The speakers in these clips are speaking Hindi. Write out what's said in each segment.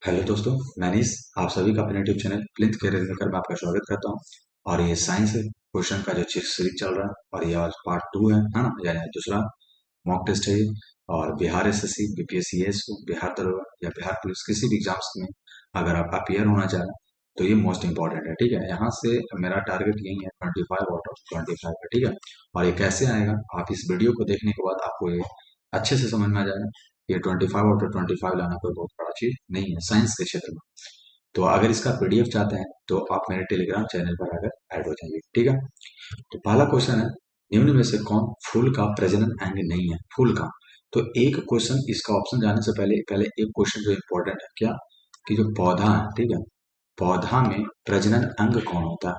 हेलो दोस्तों, मैनीस आप सभी का अपने यूट्यूब चैनल प्लिंथ कैरियर लेकर मैं आपका स्वागत करता हूं। और ये साइंस क्वेश्चन का जो सीरीज चल रहा है और ये आज पार्ट 2 है ना, यानी दूसरा मॉक टेस्ट है ये। और बिहार एसएससी, बीपीएससी बिहार दरोगा या बिहार पुलिस किसी भी एग्जाम्स में अगर आप अपियर होना चाह रहे हैं तो ये मोस्ट इंपॉर्टेंट है। ठीक है, यहाँ से मेरा टारगेट यही है 25 आउट ऑफ 25 का। ठीक है, और ये कैसे आएगा आप इस वीडियो को देखने के बाद आपको ये अच्छे से समझ में आ जाएगा। ये 25 आउट ऑफ 25 लाना कोई बहुत बड़ा चीज नहीं है साइंस के क्षेत्र में। तो अगर इसका पीडीएफ चाहते हैं तो आप मेरे टेलीग्राम चैनल पर आकर ऐड हो जाइए। ठीक है, तो पहला क्वेश्चन है, निम्न में से कौन फूल का प्रजनन अंग नहीं है? फूल का। तो एक क्वेश्चन, इसका ऑप्शन जाने से पहले पहले एक क्वेश्चन जो इम्पोर्टेंट है क्या, कि जो पौधा है, ठीक है, पौधा में प्रजनन अंग कौन होता है?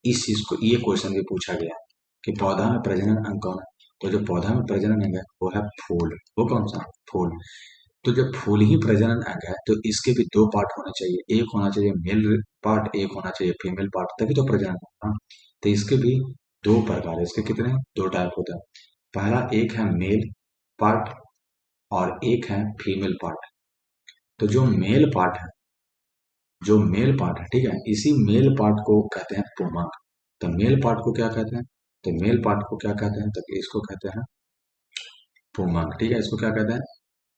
इस चीज को ये क्वेश्चन भी पूछा गया है कि पौधा में प्रजनन अंग कौन है। तो जो पौधा में प्रजनन अंग है वो है फूल। वो कौन सा? फूल। तो जब फूल ही प्रजनन अंग है तो इसके भी दो पार्ट होने चाहिए, एक होना चाहिए मेल पार्ट, एक होना चाहिए फीमेल पार्ट, तभी तो प्रजनन होगा। तो इसके भी दो प्रकार है। इसके कितने? दो टाइप होता है। पहला एक है मेल पार्ट और एक है फीमेल पार्ट। तो जो मेल पार्ट है, ठीक है, इसी मेल पार्ट को कहते हैं पुमंग। तो मेल पार्ट को क्या कहते हैं? तो मेल पार्ट को क्या कहते हैं? तो इसको कहते हैं पुमंग। ठीक है, इसको क्या कहते हैं?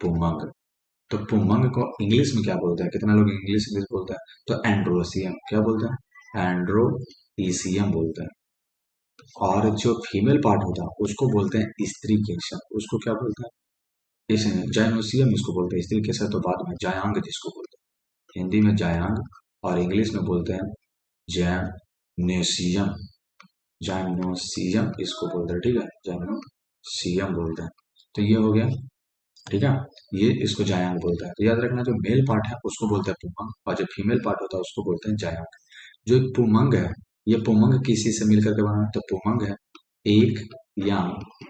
पुमंग। तो पुमंग को इंग्लिश में क्या बोलते हैं? कितना लोग इंग्लिश इंग्लिश बोलते हैं? तो एंड्रोसियम। क्या बोलते हैं? एंड्रोइसियम बोलते हैं। और जो फीमेल पार्ट होता है उसको बोलते हैं स्त्री केसर। उसको क्या बोलते हैं? इस जाइनोसियम इसको बोलते हैं। स्त्री केसर तो बाद में जायांग जिसको बोलते हैं, हिंदी में जायांग, और इंग्लिश में बोलते हैं जैनोसियम। जाइनोसियम इसको बोलते हैं। ठीक है, जाइनोसियम बोलते हैं। तो ये हो गया। ठीक है, ये इसको जायांग बोलता है। तो याद रखना, जो मेल पार्ट है उसको बोलते हैं पुमंग और जो फीमेल पार्ट होता है उसको बोलते हैं जायांग। जो पुमंग है, ये पुमंग किसी से मिलकर के बना है? तो पुमंग है एक या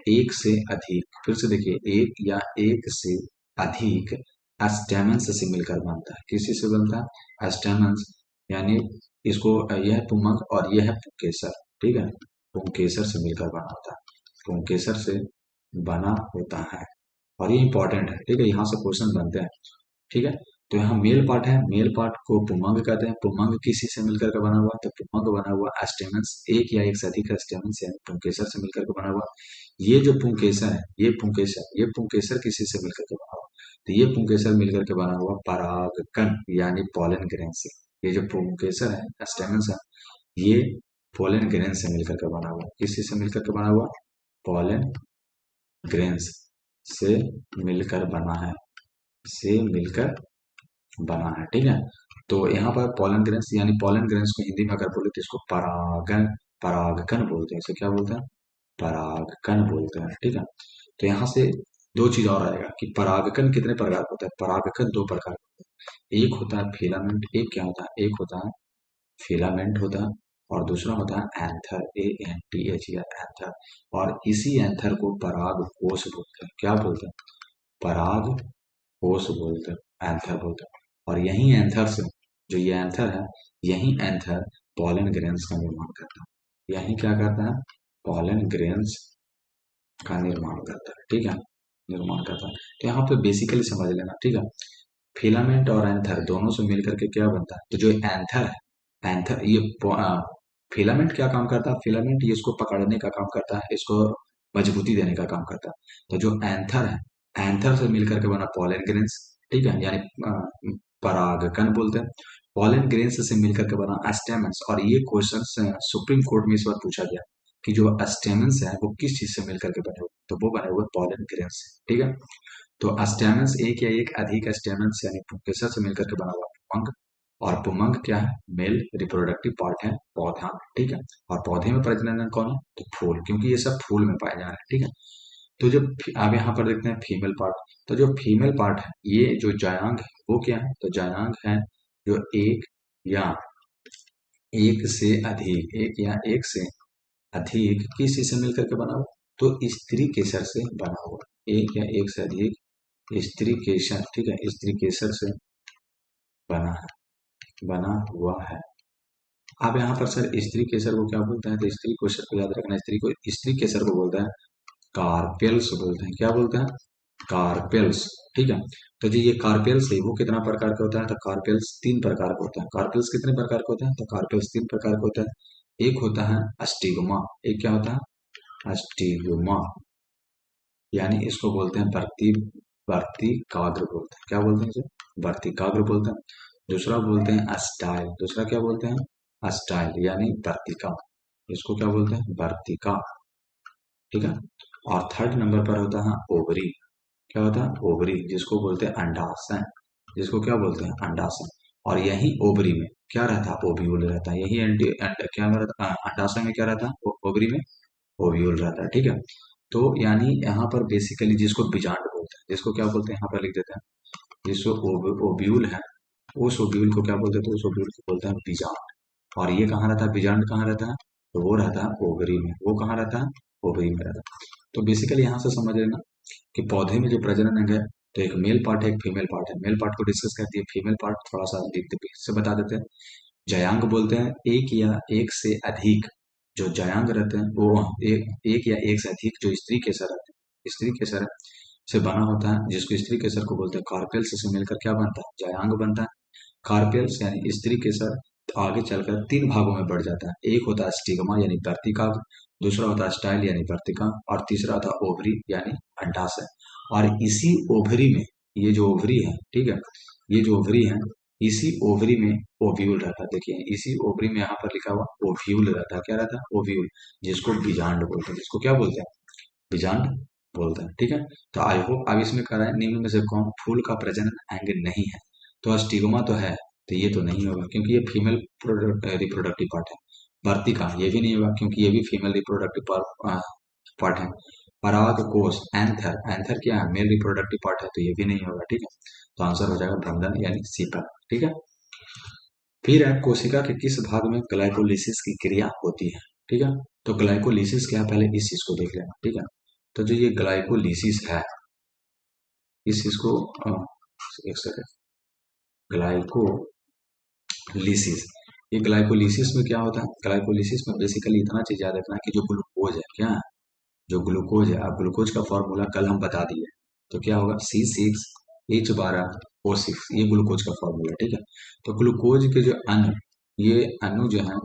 एक से अधिक, फिर से देखिए, एक या एक से अधिक स्टेमंस से मिलकर बनता है। किसी से बनता है? स्टेमंस, यानी इसको यह है पुमंग और यह है पुंकेसर। ठीक है, पुंकेसर से मिलकर बना होता है, पुंकेसर से बना होता है। और ये इंपॉर्टेंट है। ठीक है, यहाँ से क्वेश्चन बनते हैं। ठीक है, तो यहाँ मेल पार्ट है, मेल पार्ट को पुमंग कहते हैं। पुमंग किसी से मिलकर के बना हुआ, तो पुमंग बना हुआ स्टेमंस, एक या एक से अधिक स्टेमंस यानी पुंकेसर से मिलकर के बना हुआ। ये जो पुंकेसर है, ये पुंकेसर किसी से मिलकर के बना हुआ। तो ये पुंकेसर मिलकर के बना हुआ परागकण यानी पॉलन ग्रेन से। ये जो पुंकेसर है, स्टेमंस है, ये पोलन ग्रेन से मिलकर के बना हुआ। किसी से मिलकर के बना हुआ? पोलन ग्रेन्स से मिलकर बना है, से मिलकर बना है। ठीक है, तो यहाँ पर पॉलन ग्रेन्स यानी पॉलन ग्रेन्स को हिंदी में अगर बोले तो इसको परागन, परागकण बोलते हैं। इसे क्या बोलते हैं? परागकण बोलते हैं। ठीक है, तो यहाँ से दो चीज और आएगा कि परागकण कितने प्रकार का होता है। परागकण दो प्रकार का होता है, एक होता है फिलामेंट, एक क्या होता है? एक होता है फिलामेंट होता है और दूसरा होता है एंथर, ANTH या एंथर। और इसी एंथर को पराग कोष बोलते हैं। क्या बोलते हैं? पराग कोष बोलते हैं, एंथर बोलते हैं। और यही एंथर से, जो ये एंथर है, यही एंथर पॉलन ग्रेन्स का निर्माण करता है। यही क्या करता है? पॉलन ग्रेन्स का निर्माण करता है। ठीक है, निर्माण करता है। तो यहाँ पे बेसिकली समझ लेना। ठीक है, फिलामेंट और एंथर दोनों से मिलकर के क्या बनता है? तो जो एंथर है, एंथर ये फिलामेंट क्या काम करता है? फिलामेंट ये इसको पकड़ने का काम करता है, इसको मजबूती देने का काम करता है। तो जो एंथर है, एंथर से मिलकर के बना पॉलन ग्रेन्स। ठीक है, यानी परागकण बोलते हैं। पॉलन ग्रेन्स से मिलकर के बना स्टेमन्स। और ये क्वेश्चन सुप्रीम कोर्ट में इस बार पूछा गया कि जो स्टेमन्स है वो किस चीज से मिलकर के बने हुए? तो वो बने हुए पॉलन ग्रेन्स से। ठीक है, तो स्टेमन्स एक या एक अधिक स्टेमन्स यानी पुंकेसर से मिलकर के बना हुआ पुमंग। और पुमंग क्या है? मेल रिप्रोडक्टिव पार्ट है पौधा में। ठीक है, और पौधे में प्रजनन कौन है? तो फूल, क्योंकि ये सब फूल में पाए जा रहे हैं। ठीक है, तो जो अब यहाँ पर देखते हैं फीमेल पार्ट। तो जो फीमेल पार्ट है, ये जो जायांग है वो क्या है? तो जायांग है जो एक या एक से अधिक, एक या एक से अधिक किस चीज से मिलकर के बना हुआ? तो स्त्री केसर से बना हुआ। एक या एक से अधिक स्त्री केसर। ठीक है, स्त्री केसर से बना है, बना हुआ है। अब यहाँ पर सर स्त्री केसर को क्या बोलते हैं? तो स्त्री केसर को याद रखना, स्त्री केसर को बोलते हैं कार्पेल्स बोलते हैं। क्या बोलते हैं? कार्पेल्स। ठीक है, तो जी ये कार्पेल्स है वो कितना प्रकार का होता है? तो कार्पेल्स तीन प्रकार का होता है। कार्पेल्स कितने प्रकार का होता है? तो कार्पेल्स तीन प्रकार का होता है। एक होता है अस्टिग्मा। एक क्या होता है? अस्टिग्मा, यानी इसको बोलते हैं वर्ती, वर्तिकाग्र बोलते हैं। क्या बोलते हैं इसे? वर्तिकाग्र बोलते हैं। दूसरा बोलते हैं अस्टाइल। दूसरा क्या बोलते हैं? अस्टाइल यानी वर्तिका। इसको क्या बोलते हैं? वर्तिका। ठीक है, और थर्ड नंबर पर होता है ओवरी। क्या होता है? ओवरी, जिसको बोलते हैं अंडाशय। जिसको क्या बोलते हैं? अंडाशय। और यही ओवरी में क्या रहता है? ओव्यूल रहता है। यही क्या रहता है? अंडाशय में क्या रहता है? ओवरी में ओव्यूल रहता है। ठीक है, तो यानी यहाँ पर बेसिकली जिसको बीजांड बोलते हैं, जिसको क्या बोलते हैं यहाँ पर लिख देते हैं, जिसको ओव्यूल है, उस ओव्यूल को क्या बोलते हैं? तो उस ओव्यूल को बोलते हैं बीजांड। और ये कहाँ रहता है? बीजांड कहाँ रहता है? तो वो रहता है ओवरी में। वो कहाँ रहता है? ओवरी में रहता है। तो बेसिकली यहाँ से समझ लेना कि पौधे में जो प्रजनन अंग है, तो एक मेल पार्ट है, एक फीमेल पार्ट है। मेल पार्ट को डिस्कस करती है, फीमेल पार्ट थोड़ा सा से बता देते हैं। जयांग बोलते हैं एक या एक से अधिक जो जयांग रहते हैं, वो एक या एक से अधिक जो स्त्री केसर रहते हैं, स्त्री केसर से बना होता है, जिसको स्त्री केसर को बोलते हैं। कार्पेल्स से मिलकर क्या बनता है? जयांग बनता है। कार्पेल्स यानी स्त्री केसर आगे चलकर तीन भागों में बढ़ जाता है। एक होता है स्टिग्मा यानी वर्तिकाग्र, दूसरा होता है स्टाइल यानी वर्तिका, और तीसरा होता है ओवरी यानी अंडाशय। और इसी ओवरी में, ये जो ओवरी है, ठीक है, ये जो ओवरी है, इसी ओवरी में ओव्यूल रहता है। देखिए इसी ओवरी में यहाँ पर लिखा हुआ ओव्यूल रहता है। क्या रहता है? ओव्यूल, जिसको बीजांड बोलते हैं। जिसको क्या बोलते हैं? बीजांड बोलते हैं। ठीक है, तो आई होप अब इसमें कह रहा है निम्न में से कौन फूल का प्रजनन अंग नहीं है? तो स्टिग्मा तो है, तो ये तो नहीं होगा क्योंकि ये फीमेल रिप्रोडक्टिव पार्ट है। वर्तिका ये भी नहीं होगा क्योंकि ये भी फीमेल रिप्रोडक्टिव पार्ट है। पराग कोश, एंथर, एंथर क्या है? मेल रिप्रोडक्टिव पार्ट है, तो ये भी नहीं होगा। ठीक है, तो आंसर हो जाएगा भ्रमदन यानी सीपल। ठीक है, फिर है कोशिका के किस भाग में ग्लाइकोलिसिस की क्रिया होती है? ठीक है, तो ग्लाइकोलिसिस क्या है? पहले इस चीज को देख लेना। ठीक है, तो जो ये ग्लाइकोलिसिस है, इस चीज को एक सेकंड, ग्लाइकोलिसिस, ये ग्लाइकोलिसिस में क्या होता है? ग्लाइकोलिसिस में बेसिकली इतना चीज याद रखना है कि जो ग्लूकोज है, क्या है? जो ग्लूकोज है, अब ग्लूकोज का फॉर्मूला कल हम बता दिए, तो क्या होगा? C6H12O6, ये ग्लूकोज का फॉर्मूला। ठीक है, तो ग्लूकोज के जो अणु, ये अणु जो है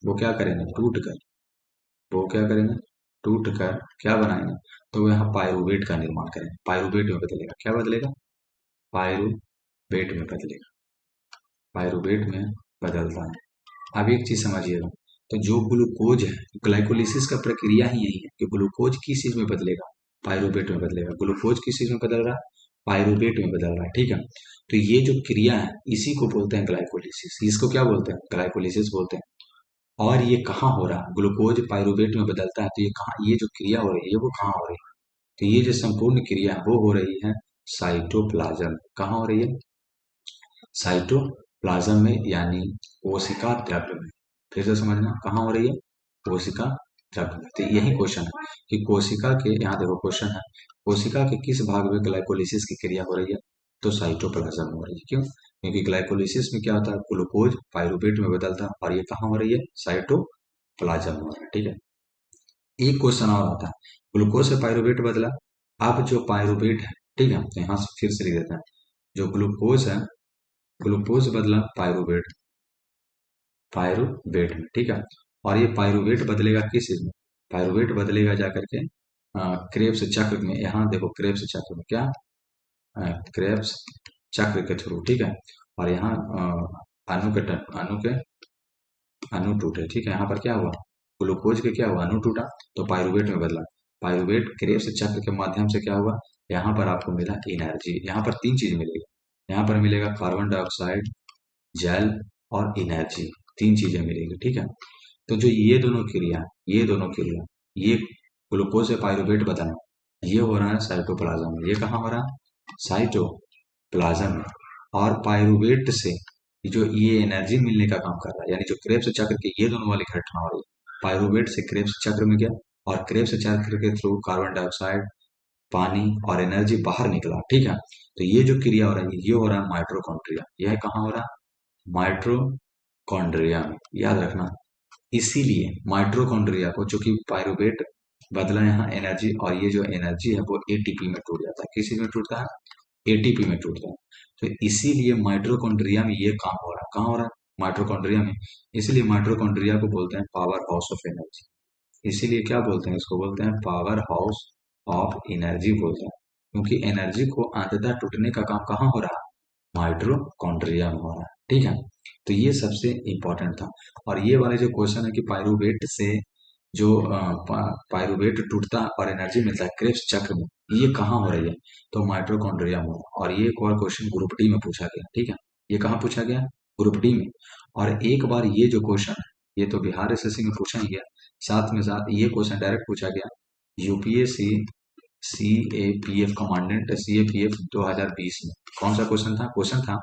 वो क्या करेंगे? टूट कर, वो क्या करेंगे? टूट कर क्या बनाएंगे? तो वो यहाँ पायरुवेट का निर्माण करेंगे। पायरुवेट में बदलेगा। क्या बदलेगा? पायरुवेट में बदलेगा। पायरुवेट में बदलता है। अब एक चीज समझिएगा, तो जो ग्लूकोज है, ग्लाइकोलिसिस का प्रक्रिया ही यही है कि ग्लूकोज किस चीज में बदलेगा? पायरुवेट में बदलेगा। ग्लूकोज किस चीज में बदल रहा है? पायरुवेट में बदल रहा है। ठीक है, तो ये जो क्रिया है इसी को बोलते हैं ग्लाइकोलिसिस। इसको क्या बोलते हैं? ग्लाइकोलिसिस बोलते हैं। और ये कहाँ हो रहा है? ग्लूकोज पायरुवेट में बदलता है, तो ये कहाँ, ये जो क्रिया हो रही है वो कहाँ हो रही है? तो ये जो संपूर्ण क्रिया है वो हो रही है साइटोप्लाज्म। कहाँ हो रही है? साइटोप्लाज्म में, यानी कोशिका द्रव्य में। फिर से समझना, कहाँ हो रही है? कोशिका द्रव्य में। तो यही क्वेश्चन है कि कोशिका के, यहाँ देखो क्वेश्चन है, कोशिका के किस भाग में ग्लाइकोलिसिस की क्रिया हो रही है? तो साइटोप्लाज्म में हो रही है। क्यों? क्योंकि ग्लाइकोलिसिस में क्या होता है? ग्लूकोज पायरुवेट में बदलता है, और ये कहाँ हो रही है? साइटोप्लाज्म में हो रहा है। ठीक है, एक क्वेश्चन और आता है, ग्लूकोज से पायरुवेट बदला, अब जो पायरुवेट है, ठीक है, तो यहाँ से फिर से लिख देते हैं, जो ग्लूकोज है, ग्लूकोज बदला पायरुवेट, पायरुवेट में। ठीक है, और ये पायरुवेट बदलेगा किस चीज में? पायरुवेट बदलेगा जाकर के क्रेब्स चक्र में। यहाँ देखो क्रेब्स चक्र में क्या, क्रेब्स चक्र के थ्रू। ठीक है, और यहाँ अणु टूटे। ठीक है, यहाँ पर क्या हुआ? ग्लूकोज के क्या हुआ? अणु टूटा, तो पायरुवेट में बदला। पायरुवेट क्रेब्स चक्र के माध्यम से क्या हुआ? यहाँ पर आपको मिला एनर्जी। यहाँ पर तीन चीज मिलेगी। यहाँ पर मिलेगा कार्बन डाइऑक्साइड, जल और एनर्जी, तीन चीजें मिलेंगी। ठीक है, तो जो ये दोनों क्रिया, ये दोनों क्रिया, ये ग्लूकोज से पायरुवेट बदलना, ये हो रहा है साइटोप्लाज्म में। ये कहाँ हो रहा है? साइटोप्लाज्म में। और पायरुवेट से जो ये एनर्जी मिलने का काम कर रहा है, यानी जो क्रेब्स चक्र के ये दोनों वाली घटना हो रही है, पायरुवेट से क्रेब्स चक्र में गया, और क्रेब्स चक्र के थ्रू कार्बन डाइऑक्साइड, पानी और एनर्जी बाहर निकला। ठीक है, तो ये जो क्रिया हो रहा है ये हो रहा है माइटोकॉन्ड्रिया। यह कहाँ हो रहा है? माइटोकॉन्ड्रिया में, याद रखना। इसीलिए माइटोकॉन्ड्रिया को, जो कि पायरुवेट बदला यहाँ एनर्जी, और ये जो एनर्जी है वो एटीपी में टूट जाता है। किसी में टूटता है? एटीपी में टूटता है। तो इसीलिए माइटोकॉन्ड्रिया में ये काम हो रहा है। कहाँ हो रहा है? माइटोकॉन्ड्रिया में। इसीलिए माइटोकॉन्ड्रिया को बोलते हैं पावर हाउस ऑफ एनर्जी। इसीलिए क्या बोलते हैं इसको? बोलते हैं पावर हाउस ऑफ एनर्जी बोलते हैं, क्योंकि एनर्जी को अंततः टूटने का काम कहाँ हो रहा है? माइटोकॉन्ड्रिया में हो रहा है। ठीक है, तो ये सबसे इंपॉर्टेंट था। और ये वाले जो क्वेश्चन है कि पायरुवेट से जो पायरुवेट टूटता है और एनर्जी मिलता है क्रेब्स चक्र में, ये कहाँ हो रही है? तो माइटोकॉन्ड्रिया में हो रहा है। और ये एक और क्वेश्चन ग्रुप डी में पूछा गया। ठीक है, ये कहाँ पूछा गया? ग्रुप डी में। और एक बार ये जो क्वेश्चन है ये तो बिहार एसएससी में पूछा ही गया, साथ में साथ ये क्वेश्चन डायरेक्ट पूछा गया यूपीएससी सीएपीएफ कमांडेंट सीएपीएफ 2020 में। कौन सा क्वेश्चन था? क्वेश्चन था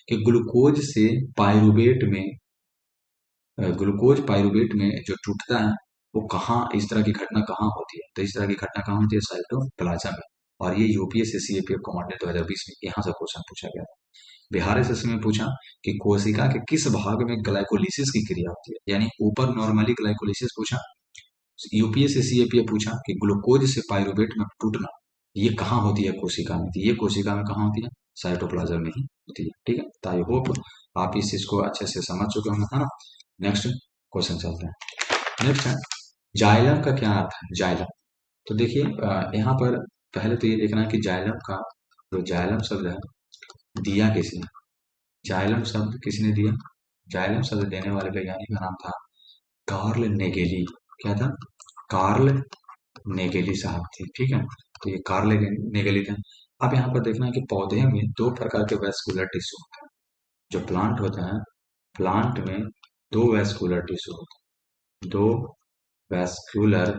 कि ग्लूकोज पाइरुवेट में जो टूटता है वो कहाँ, इस तरह की घटना कहाँ होती है? तो इस तरह की घटना कहाँ होती है? साइटोप्लाज्म में। और ये यूपीएससी सीएपीएफ कमांडेंट 2020 में यहाँ से क्वेश्चन पूछा गया था। बिहार एसएससी में पूछा कि कोशिका के किस भाग में ग्लाइकोलिसिस की क्रिया होती है, यानी ऊपर नॉर्मली ग्लाइकोलिसिस पूछा, यूपीएससी सीएपीएफ पूछा कि ग्लूकोज से पाइरुवेट में टूटना ये कहाँ होती है कोशिका में? तो ये कोशिका में कहाँ होती है? साइटोप्लाज्म में ही होती है। ठीक है, तो आई होप आप इस चीज को अच्छे से समझ चुके होंगे, है ना। नेक्स्ट क्वेश्चन चलते हैं। नेक्स्ट है जाइलम का क्या अर्थ है? जाइलम, तो देखिए यहाँ पर पहले तो ये देखना है कि जाइलम का जो जाइलम शब्द है दिया किसने? जाइलम शब्द किसने दिया? जाइलम शब्द देने वाले वैज्ञानिक का नाम था कार्ल नेगेली। क्या था? कार्ल नेगेली साहब थे। ठीक है, तो ये कार्ल नेगेली थे। अब यहाँ पर देखना है कि पौधे में दो प्रकार के वैस्कुलर टिश्यू होते हैं। जो प्लांट होता है, प्लांट में दो वैस्कुलर टिश्यू होते हैं, दो वैस्कुलर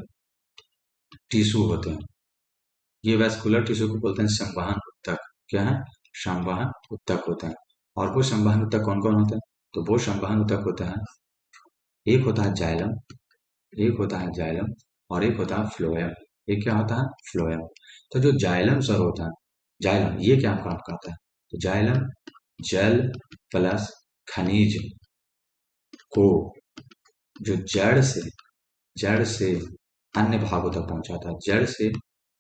टिश्यू होते हैं। ये वैस्कुलर टिश्यू को बोलते हैं संवहन ऊतक। क्या है? संवहन ऊतक होते हैं। और वो संवहन ऊतक कौन कौन होते हैं? तो वो संवहन ऊतक होता है, एक होता है जाइलम, एक होता है जाइलम, और एक होता है फ्लोएम। एक क्या होता है? फ्लोएम। तो जो जाइलम सर होता है, जाइलम ये क्या काम करता है? तो जाइलम जल प्लस खनिज को जो जड़ से अन्य भागों तक पहुंचाता है, जड़ से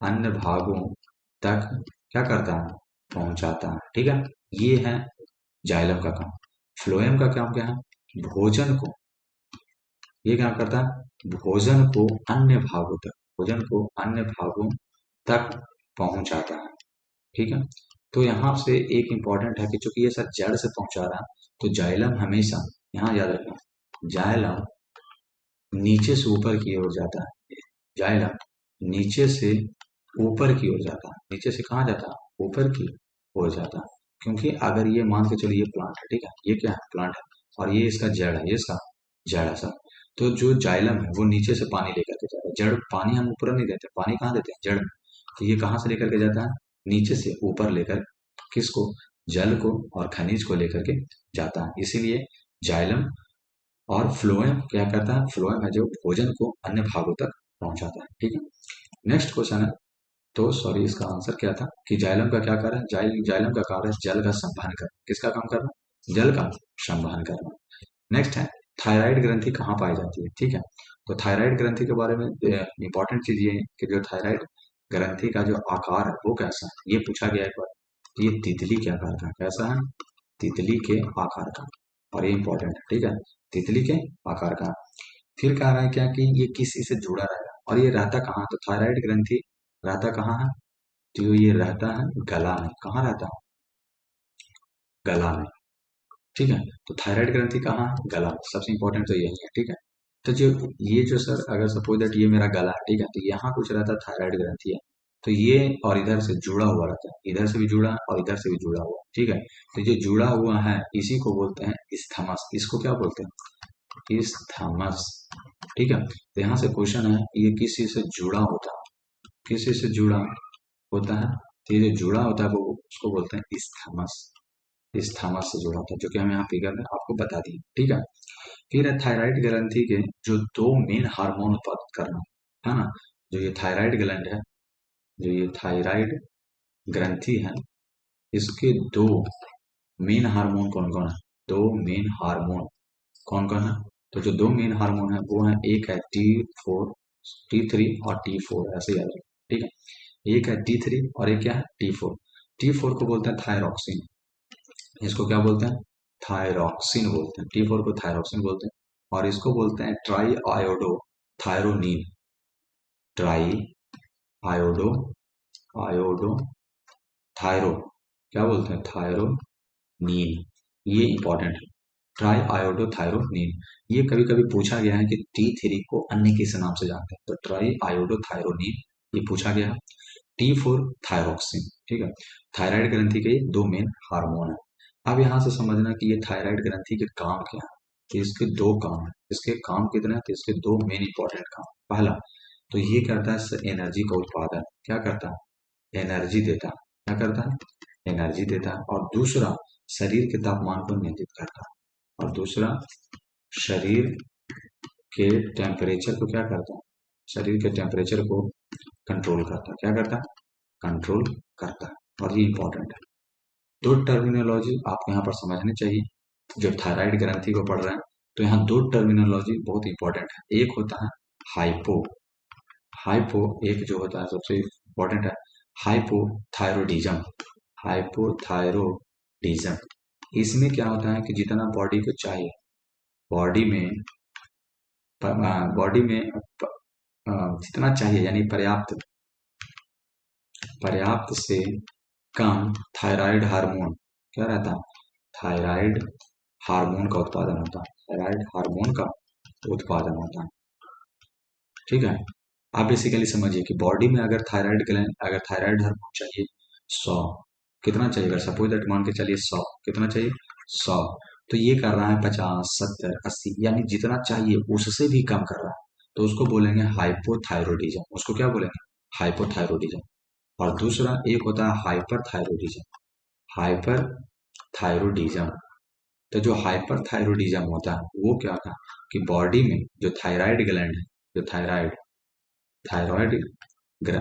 अन्य भागों तक क्या करता है? पहुंचाता है। ठीक है, ये है जाइलम का काम। फ्लोएम का काम क्या है? भोजन को, ये क्या करता है? भोजन को अन्य भागों तक, भोजन को अन्य भागों तक पहुंचाता है। ठीक है, तो यहाँ से एक इंपॉर्टेंट है कि चूंकि ये सब जड़ से पहुंचा रहा है, तो जाइलम हमेशा, यहाँ याद रखना, जाइलम नीचे से ऊपर की ओर जाता है। जाइलम नीचे से ऊपर की ओर जाता है। नीचे से कहाँ जाता है? ऊपर की ओर जाता है। क्योंकि अगर ये मान के चलो ये प्लांट है, ठीक है, ये क्या है? प्लांट है, और ये इसका जड़ है, ये इसका जड़ है सर। तो जो जाइलम है वो नीचे से पानी लेकर के जाता है। जड़ पानी हम ऊपर नहीं देते, पानी कहाँ देते हैं? जड़ में। तो ये कहाँ से लेकर के जाता है? नीचे से ऊपर लेकर, किसको? जल को और खनिज को लेकर के जाता है। इसीलिए जाइलम, और फ्लोएम क्या करता है? फ्लोएम है जो भोजन को अन्य भागों तक पहुंचाता है। ठीक है, नेक्स्ट क्वेश्चन है, तो सॉरी इसका आंसर क्या था कि जाइलम का क्या कार्य है? जाइलम का कार्य है जल का संवहन करना। किसका काम करना? जल का संवहन करना। नेक्स्ट है थायराइड ग्रंथि कहाँ पाई जाती है? ठीक है, तो थायराइड ग्रंथि के बारे में इंपॉर्टेंट चीज ये है कि जो थायराइड ग्रंथि का जो आकार है वो कैसा है, ये पूछा गया एक बार। तो ये तितली के आकार का, कैसा है? तितली के आकार का, और ये इंपॉर्टेंट है। ठीक है, तितली के आकार का। फिर कह रहा है क्या कि ये किसी से जुड़ा रहेगा, और ये रहता कहाँ? तो थायराइड ग्रंथि रहता कहाँ है? तो ये रहता है गला में। कहाँ रहता है? गला में। ठीक है, तो थायराइड ग्रंथि कहाँ है? गला में। सबसे इंपॉर्टेंट तो यही है। ठीक है, तो जो ये जो सर अगर सपोज दैट ये मेरा गला है, ठीक है, तो यहाँ कुछ रहता है थायराइड ग्रंथि है, तो ये और इधर से जुड़ा हुआ रहता है, इधर से भी जुड़ा है और इधर से भी जुड़ा हुआ है। ठीक है, तो जो जुड़ा हुआ है इसी को बोलते हैं इस्थमस। इसको क्या बोलते हैं? इस्थमस। ठीक है, तो यहाँ से क्वेश्चन है ये किस चीज से जुड़ा होता है? किस चीज से जुड़ा होता है? तो ये जो जुड़ा होता है वो उसको बोलते हैं इस्थमस। इस्थमस से जुड़ा होता है, जो कि हम यहाँ फिगर में आपको बता दिए। ठीक है, फिर है थायराइड ग्रंथि के जो दो मेन हार्मोन उत्पादित करना, है ना। जो ये थायराइड ग्लैंड है, जो ये थायराइड ग्रंथि है, इसके दो मेन हार्मोन कौन कौन है? दो मेन हार्मोन कौन कौन है? तो जो दो मेन हार्मोन है वो है, एक है टी फोर T3 और T4 ऐसे याद रखें, ठीक है। एक है T3 और एक क्या है T4। T4 को बोलते हैं थायरॉक्सिन, इसको क्या बोलते हैं, थायरॉक्सिन बोलते हैं। T4 को थायरॉक्सिन बोलते हैं और इसको बोलते हैं triiodothyronine, tri iodo iodo thyro, क्या बोलते हैं, थायरोनीन। ये इंपॉर्टेंट है, ट्राई आयोडोथायरोनीन। ये कभी कभी पूछा गया है कि T3 को अन्य किस नाम से जानते हैं, तो ट्राई आयोडोथायरोनीन ये पूछा गया है। T4 थायरोक्सिन, ठीक है। थायराइड ग्रंथि के दो मेन हार्मोन है। अब यहाँ से समझना कि ये थायराइड ग्रंथि के काम क्या है, कि इसके दो काम है। इसके काम कितने हैं, तो इसके दो मेन इंपॉर्टेंट काम। पहला तो ये करता है एनर्जी का उत्पादन, क्या करता है, एनर्जी देता है, क्या करता है, एनर्जी देता है। और दूसरा शरीर के तापमान को नियंत्रित करता है, और दूसरा शरीर के टेम्परेचर को क्या करता है, शरीर के टेम्परेचर को कंट्रोल करता है, क्या करता है, कंट्रोल करता है। और ये इंपॉर्टेंट है। दो टर्मिनोलॉजी आपको यहाँ पर समझनी चाहिए जो थायराइड ग्रंथि को पढ़ रहे हैं। तो यहाँ दो टर्मिनोलॉजी बहुत इंपॉर्टेंट है। एक होता है हाइपो, हाइपो एक जो होता है सबसे इंपॉर्टेंट है हाइपोथायरोडिज्म, हाइपोथायरोडिज्म। इसमें क्या होता है कि जितना बॉडी को चाहिए, बॉडी में बॉडी में जितना चाहिए यानी पर्याप्त, पर्याप्त से कम थायराइड हार्मोन क्या रहता है, थायराइड हार्मोन का उत्पादन होता है, थायराइड हार्मोन का उत्पादन होता है, ठीक है। आप बेसिकली समझिए कि बॉडी में अगर थायराइड ग्लैंड, अगर थायराइड हार्मोन चाहिए 100, कितना चाहिए, अगर सपोज दैट मान के चलिए 100, कितना चाहिए 100, तो ये कर रहा है 50, 70, 80, यानी जितना चाहिए उससे भी कम कर रहा है, तो उसको बोलेंगे हाइपोथायरोडिज्म। उसको क्या बोलेंगे, हाइपोथायरोडिज्म। और दूसरा एक होता है हाइपर थायरोडिज्म, हाइपर थायरोडिज्म। तो जो हाइपर थायरोडिज्म होता है वो क्या होता है कि बॉडी में जो थायराइड ग्लैंड है, जो थायराइड थायराइड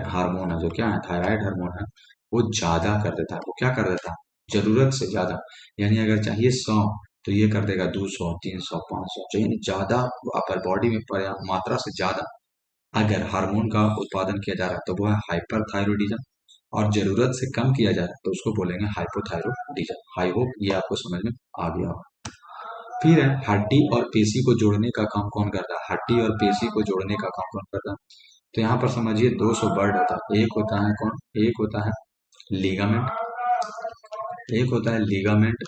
हार्मोन है, जो क्या है थायराइड हार्मोन है, वो ज्यादा कर देता है। वो क्या कर देता है, जरूरत से ज्यादा। यानी अगर चाहिए 100 तो ये कर देगा 200, 300, 500, यानी ज्यादा अपर बॉडी में मात्रा से ज्यादा अगर हार्मोन का उत्पादन किया जा रहा है तो वो है हाइपर थायरोडिज्म। और जरूरत से कम किया जा रहा है तो उसको बोलेंगे हाइपोथायरोडिज्म। आई होप ये आपको समझ में आ गया हो। फिर है हड्डी और पेशी को जोड़ने का काम कौन करता है, हड्डी और पेशी को जोड़ने का काम कौन करता है। तो यहाँ पर समझिए 200 वर्ड होता है। एक होता है कौन, एक होता है लिगामेंट, एक होता है लिगामेंट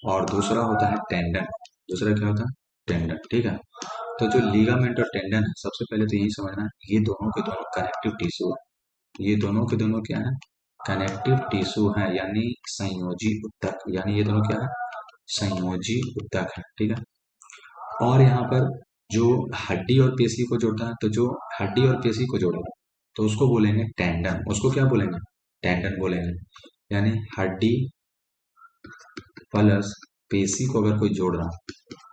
और दूसरा होता है टेंडन। दूसरा क्या होता है, टेंडन, ठीक है। तो जो लिगामेंट और टेंडन है, सबसे पहले तो यही समझना है ये दोनों के दोनों कनेक्टिव टिश्यू है। ये दोनों के दोनों क्या है, कनेक्टिव टिश्यू है, यानी संयोजी ऊतक, यानी ये दोनों क्या है, संयोजी ऊतक है, ठीक है। और यहाँ पर जो हड्डी और पेशी को जोड़ता है, तो जो हड्डी और पेशी को जोड़ेगा तो उसको बोलेंगे टेंडन। उसको क्या बोलेंगे, टेंडन बोलेंगे। यानी हड्डी प्लस पेशी को अगर कोई जोड़ रहा है,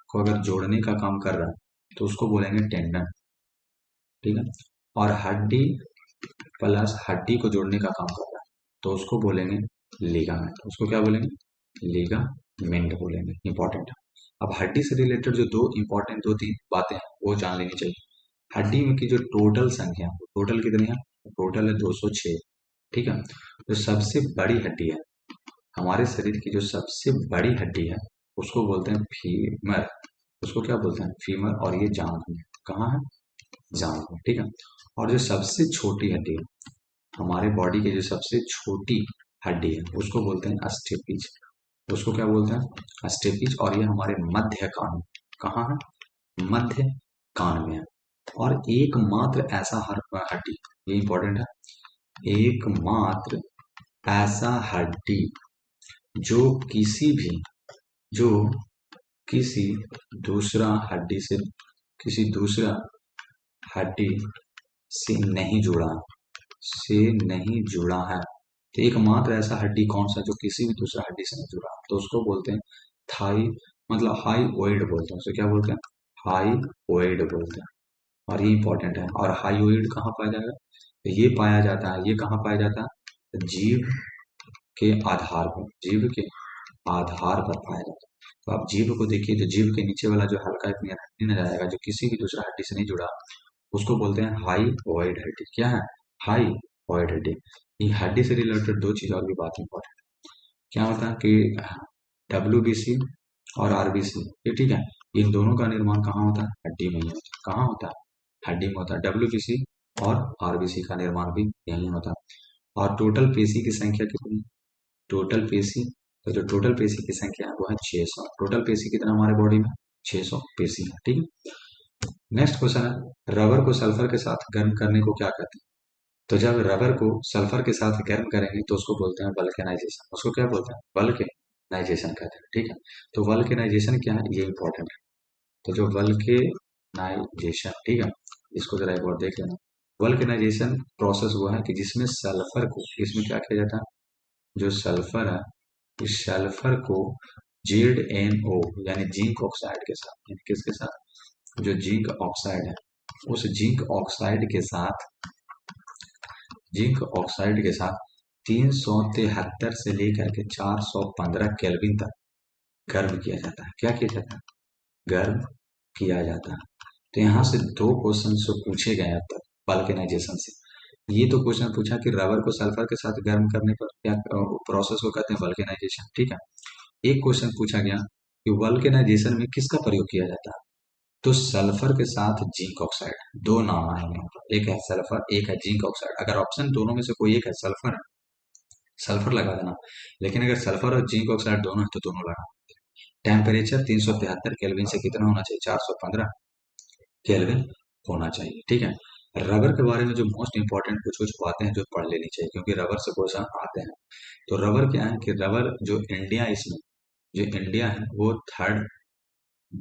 को अगर जोड़ने का काम कर रहा है तो उसको बोलेंगे टेंडन, ठीक है। और हड्डी प्लस हड्डी को जोड़ने का काम कर रहा है तो उसको बोलेंगे लिगामेंट। उसको क्या बोलेंगे, लिगामेंट बोलेंगे। इंपॉर्टेंट है। अब हड्डी से रिलेटेड जो दो इंपॉर्टेंट दो तीन बातें हैं वो जान लेनी चाहिए। हड्डी में की जो टोटल संख्या, टोटल कितनी है, टोटल है 206, ठीक है। जो सबसे बड़ी हड्डी है, हमारे शरीर की जो सबसे बड़ी हड्डी है उसको बोलते हैं फीमर। उसको क्या बोलते हैं, फीमर। और ये जांघ में, कहाँ है, जांघ में, ठीक है। और जो सबसे छोटी हड्डी है, हमारे बॉडी की जो सबसे छोटी हड्डी है उसको बोलते हैं अस्टेपिज। उसको क्या बोलते हैं, अस्टेपिज। और ये हमारे मध्य कान, कहाँ है, मध्य कान में है। और एकमात्र ऐसा हड्डी, ये इंपॉर्टेंट है, एकमात्र ऐसा हड्डी जो किसी भी, जो किसी दूसरा हड्डी से, किसी दूसरा हड्डी से नहीं जुड़ा, से नहीं जुड़ा है। तो एकमात्र ऐसा हड्डी कौन सा जो किसी भी दूसरा हड्डी से नहीं जुड़ा, तो उसको बोलते हैं थाई, मतलब हाई ओइड बोलते हैं। उसे क्या बोलते हैं, हाई ओइड बोलते हैं। और ये इंपॉर्टेंट है। और हाई ओइड कहाँ पाया जाएगा, तो ये पाया जाता है, ये कहाँ पाया जाता है, जीभ के आधार पर, जीभ के आधार पर पाया जाता है। तो आप जीभ को देखिए, तो जीभ के नीचे वाला जो हल्का एक हड्डी नजर आएगा जो किसी भी दूसरा हड्डी से नहीं जुड़ा, उसको बोलते हैं हाई वॉइड हड्डी। क्या है? हाई वॉइड हड्डी। ये हड्डी से रिलेटेड दो चीज और भी बात इंपॉर्टेंट। क्या होता है कि डब्ल्यूबीसी और आरबीसी, ये ठीक है, इन दोनों का निर्माण कहाँ होता है? हड्डी में ही होता है। कहाँ होता है? हड्डी में होता है। डब्ल्यूबीसी और आरबीसी का निर्माण भी यहीं होता है। और टोटल पेशी की संख्या कितनी? टोटल पेशी, तो जो टोटल पेशी की संख्या है वो है 600। टोटल पेशी कितना हमारे बॉडी में? 600 पेशी है, ठीक है। नेक्स्ट क्वेश्चन है, रबर को सल्फर के साथ गर्म करने को क्या कहते हैं? तो जब रबर को सल्फर के साथ गर्म करेंगे तो उसको बोलते हैं वल्केनाइजेशन। उसको क्या बोलते हैं? वल्केनाइजेशन कहते हैं, ठीक है। तो वल्केनाइजेशन क्या है, ये इंपॉर्टेंट है। तो जो वल्केनाइजेशन, ठीक है, इसको जरा एक बार देख लेना। वल्केनाइजेशन प्रोसेस हुआ है कि जिसमें सल्फर को, इसमें क्या किया जाता है, जो सल्फर है, इस सल्फर को ZnO यानी जिंक ऑक्साइड के साथ, यानी किसके साथ? जो जिंक ऑक्साइड है, उस जिंक ऑक्साइड के साथ 373 से लेकर के 415 केल्विन तक गर्म किया जाता है। क्या किया जाता है? गर्म किया जाता है। तो यहाँ से दो क्वेश्चन जो पूछे गए अब तक वल्केनाइजेशन से, ये तो क्वेश्चन पूछा कि रबर को सल्फर के साथ गर्म करने पर क्या प्रोसेस को कहते हैं? वल्केनाइजेशन, ठीक है। एक क्वेश्चन पूछा गया कि वल्केनाइजेशन में किसका प्रयोग किया जाता है? तो सल्फर के साथ जिंक ऑक्साइड, दो नाम आएंगे यहाँ पर, एक है सल्फर, एक है जिंक ऑक्साइड। अगर ऑप्शन दोनों में से कोई एक है, सल्फर है, सल्फर लगा देना। लेकिन अगर सल्फर और जिंक ऑक्साइड दोनों है तो दोनों लगा। टेम्परेचर 373 केल्विन से कितना होना चाहिए? 415 केल्विन होना चाहिए, ठीक है। रबर के बारे में जो मोस्ट इंपॉर्टेंट कुछ कुछ बातें हैं जो पढ़ लेनी चाहिए, क्योंकि रबर से क्वेश्चन आते हैं। तो रबर क्या है कि रबर जो इंडिया, इसमें जो इंडिया है वो थर्ड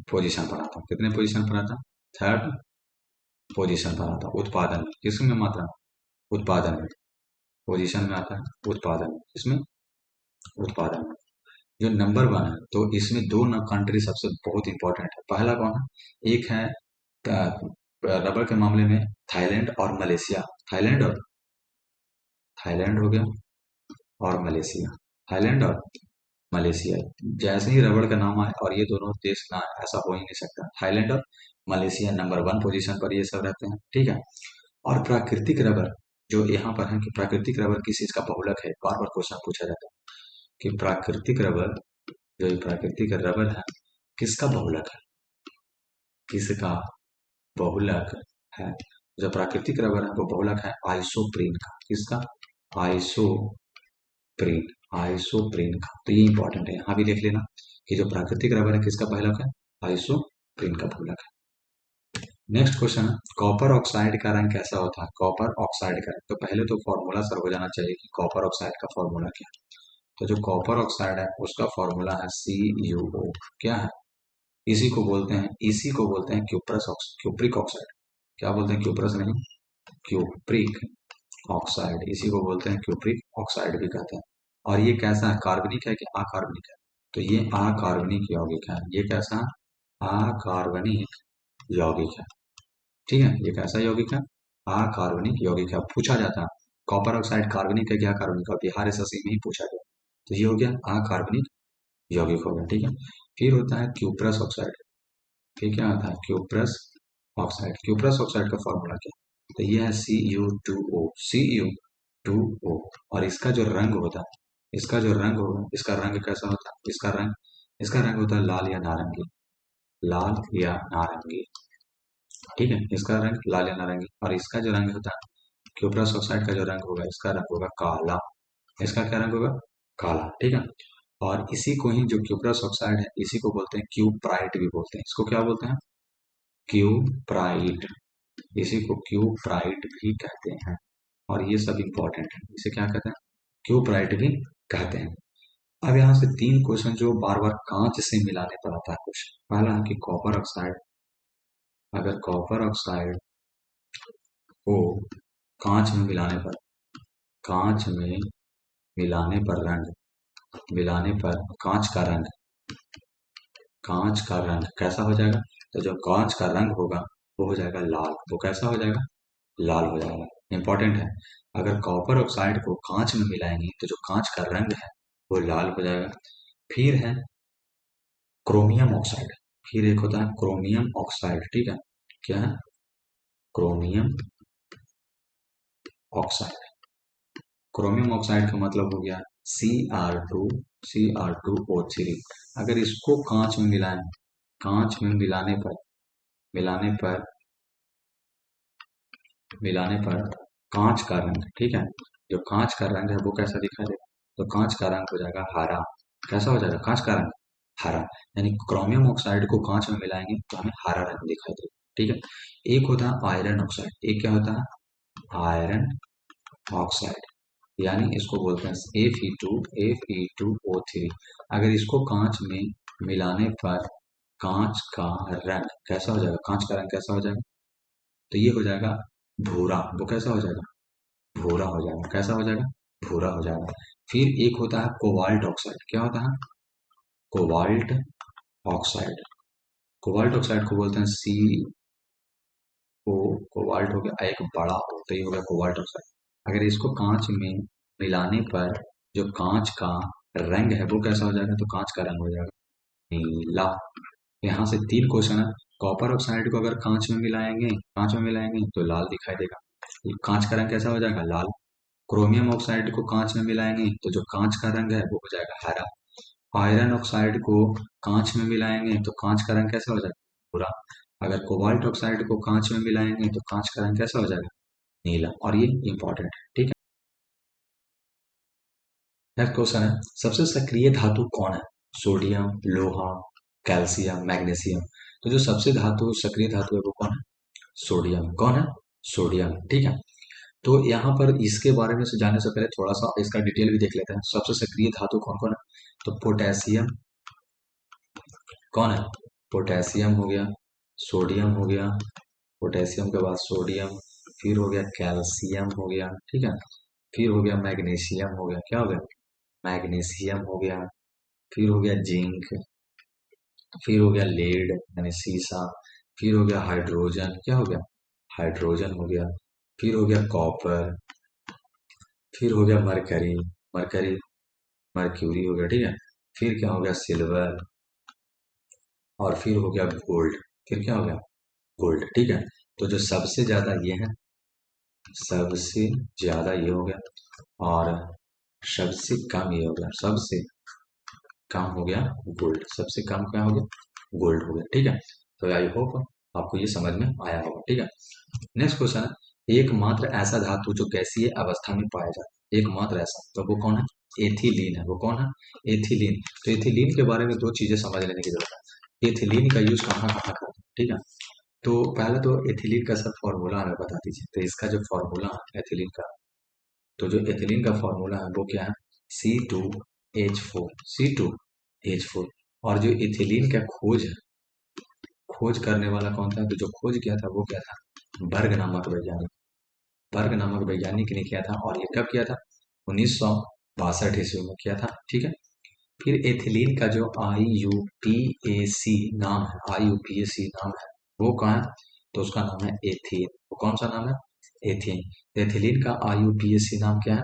पोजीशन पर आता है। कितने पोजीशन पर आता है? थर्ड पोजीशन पर आता है उत्पादन में। किसमें मात्रा? उत्पादन में। पोजीशन में आता है उत्पादन में। इसमें उत्पादन में जो नंबर वन है, तो इसमें दो कंट्री सबसे बहुत इंपॉर्टेंट है। पहला कौन है? एक है रबर के मामले में थाईलैंड और मलेशिया। थाईलैंड और थाईलैंड हो गया, और मलेशिया। थाईलैंड और मलेशिया। जैसे ही रबड़ का नाम आए और ये दोनों देश ना आए, ऐसा हो ही नहीं सकता। थाईलैंड और मलेशिया नंबर वन पोजीशन पर ये सब रहते हैं, ठीक है। और प्राकृतिक रबर जो यहाँ पर है कि प्राकृतिक रबर किस चीज का बहुलक है, बार बार क्वेश्चन पूछा जाता है कि प्राकृतिक रबर, जो ये प्राकृतिक रबर है, किसका बहुलक है? किसका बहुलक है? जो प्राकृतिक रबर है वो बहुलक है आइसोप्रीन का। किसका? आइसोप्रीन। आइसोप्रीन का। तो ये इंपॉर्टेंट है, यहाँ भी देख लेना कि जो प्राकृतिक रबर है किसका बहुलक है? आइसोप्रीन का बहुलक है। नेक्स्ट क्वेश्चन है, कॉपर ऑक्साइड का रंग कैसा होता है? कॉपर ऑक्साइड का रंग, तो पहले तो फॉर्मूला सर हो जाना चाहिए कि कॉपर ऑक्साइड का फॉर्मूला क्या है। तो जो कॉपर ऑक्साइड है उसका फॉर्मूला है CuO। क्या है? इसी को बोलते हैं क्यूप्रिक ऑक्साइड। क्या बोलते हैं? क्यूप्रस नहीं, क्यूप्रिक ऑक्साइड। इसी को बोलते हैं क्यूप्रिक ऑक्साइड भी कहते हैं। और ये कैसा है? कार्बनिक है कि अकार्बनिक है? तो ये अकार्बनिक यौगिक है। ये कैसा है? अकार्बनिक यौगिक है, ठीक है। ये कैसा यौगिक है? अकार्बनिक यौगिक है। पूछा जाता है कॉपर ऑक्साइड कार्बनिक है क्या कार्बनिक है, बिहार एसएससी में ही पूछा गया। तो ये हो गया अकार्बनिक यौगिक हो गया, ठीक है। फिर होता है क्यूप्रस ऑक्साइड। फिर क्या आता है? Cuprous oxide. क्यूप्रस ऑक्साइड का फॉर्मूला क्या है? तो ये है Cu2O। Cu2O। और इसका जो रंग होता है, इसका जो रंग होगा, इसका रंग कैसा होता है? इसका रंग होता है लाल या नारंगी। लाल या नारंगी, ठीक है। इसका रंग लाल या नारंगी। और इसका जो रंग होता है, क्यूप्रस ऑक्साइड का जो रंग होगा, इसका रंग होगा काला। इसका क्या रंग होगा? काला, ठीक है। और इसी को ही, जो क्यूप्रस ऑक्साइड है, इसी को बोलते हैं क्यूप्राइट भी बोलते हैं। इसको क्या बोलते हैं? क्यूप्राइट। इसी को क्यूप्राइट भी कहते हैं। और ये सब इंपॉर्टेंट है, इसे क्या कहते हैं? क्यूप्राइट भी कहते हैं। अब यहाँ से तीन क्वेश्चन जो बार बार कांच से मिलाने पर आता है क्वेश्चन। पहला है कि कॉपर ऑक्साइड, अगर कॉपर ऑक्साइड को कांच में मिलाने पर, कांच में मिलाने पर रंग, मिलाने पर कांच का रंग कैसा हो जाएगा? तो जो कांच का रंग होगा वो हो जाएगा लाल। वो कैसा हो जाएगा? लाल हो जाएगा। इंपॉर्टेंट है, अगर कॉपर ऑक्साइड को कांच में मिलाएंगे तो जो कांच का रंग है वो लाल हो जाएगा। फिर है क्रोमियम ऑक्साइड। फिर एक होता है क्रोमियम ऑक्साइड, ठीक है। क्या है? Chromium oxide. क्रोमियम ऑक्साइड का मतलब हो गया Cr2 अगर इसको कांच में मिलाएं, कांच में मिलाने पर मिलाने पर कांच का रंग, ठीक है, जो कांच का रंग है वो कैसा दिखाई देगा, तो कांच का रंग हो जाएगा हरा। कैसा हो जाएगा कांच का रंग, हरा। यानी क्रोमियम ऑक्साइड को कांच में मिलाएंगे तो हमें हरा रंग दिखाई देगा, ठीक है। एक होता है आयरन ऑक्साइड, एक क्या होता है आयरन ऑक्साइड, यानी इसको बोलते हैं Fe2O3। अगर इसको कांच में मिलाने पर कांच का रंग कैसा हो जाएगा, कांच का रंग कैसा हो जाएगा, तो ये हो जाएगा भूरा। वो कैसा हो जाएगा, भूरा हो जाएगा। कैसा हो जाएगा, भूरा हो जाएगा। फिर एक होता है कोबाल्ट ऑक्साइड। क्या होता है कोबाल्ट ऑक्साइड, कोबाल्ट ऑक्साइड को बोलते हैं को कोबाल्ट हो गया एक बड़ा हो, तो ये हो गया कोबाल्ट ऑक्साइड। अगर इसको कांच में मिलाने पर जो कांच का रंग है वो कैसा हो जाएगा, तो कांच का रंग हो जाएगा नीला। यहाँ से तीन क्वेश्चन है। कॉपर ऑक्साइड को अगर कांच में मिलाएंगे तो लाल दिखाई देगा, कांच का रंग कैसा हो जाएगा लाल। क्रोमियम ऑक्साइड को कांच में मिलाएंगे तो जो कांच का रंग है वो हो जाएगा हरा। आयरन ऑक्साइड को कांच में मिलाएंगे तो कांच का रंग कैसा हो जाएगा भूरा। अगर कोबाल्ट ऑक्साइड को कांच में मिलाएंगे तो कांच का रंग कैसा हो जाएगा नीला। और ये इंपॉर्टेंट है, ठीक है। नेक्स्ट क्वेश्चन है, सबसे सक्रिय धातु कौन है, सोडियम, लोहा, कैल्शियम, मैग्नीशियम। तो जो सबसे सक्रिय धातु है वो कौन है, सोडियम। कौन है, सोडियम, ठीक है। तो यहाँ पर इसके बारे में से जानने से पहले थोड़ा सा इसका डिटेल भी देख लेते हैं। सबसे सक्रिय धातु कौन कौन है, तो पोटेशियम, कौन है पोटेशियम हो गया, सोडियम हो गया, पोटेशियम के बाद सोडियम, फिर हो गया कैल्शियम हो गया, ठीक है, फिर हो गया मैग्नीशियम हो गया, क्या हो गया मैग्नीशियम हो गया, फिर हो गया जिंक, फिर हो गया लेड यानी सीसा, फिर हो गया हाइड्रोजन, क्या हो गया हाइड्रोजन हो गया, फिर हो गया कॉपर, फिर हो गया मरकरी, मरकरी मर्क्यूरी हो गया, ठीक है, फिर क्या हो गया सिल्वर, और फिर हो गया गोल्ड, फिर क्या हो गया गोल्ड, ठीक है। तो जो सबसे ज्यादा ये है, सबसे ज्यादा ये हो गया, और सबसे कम ये हो गया, सबसे कम हो गया गोल्ड, सबसे कम क्या हो गया गोल्ड हो गया, ठीक है। तो आई होप आपको ये समझ में आया होगा, ठीक है। नेक्स्ट क्वेश्चन है, एकमात्र ऐसा धातु जो गैसीय अवस्था में पाया जाता है, एकमात्र ऐसा, तो वो कौन है, एथिलीन है। वो कौन है, एथिलीन। तो एथिलीन के बारे में दो चीजें समझ लेने की जरूरत है। एथिलीन का यूज कहाँ कहाँ करते हैं, ठीक है। तो पहले तो एथिलीन का सब फॉर्मूला हमें बता दीजिए। तो इसका जो फॉर्मूला है एथिलीन का, तो जो एथिलीन का फॉर्मूला है वो क्या है, C2H4। और जो एथिलीन का खोज करने वाला कौन था, तो जो खोज किया था वो क्या था, बर्ग नामक वैज्ञानिक, बर्ग नामक वैज्ञानिक ने किया था। और ये कब किया था, 1962 ईस्वी में किया था, ठीक है। फिर एथिलीन का जो आई यू पी ए सी नाम है वो कहाँ है, तो उसका नाम है एथीन। वो कौन सा नाम है, एथीन। एथिलीन का IUPAC नाम क्या है,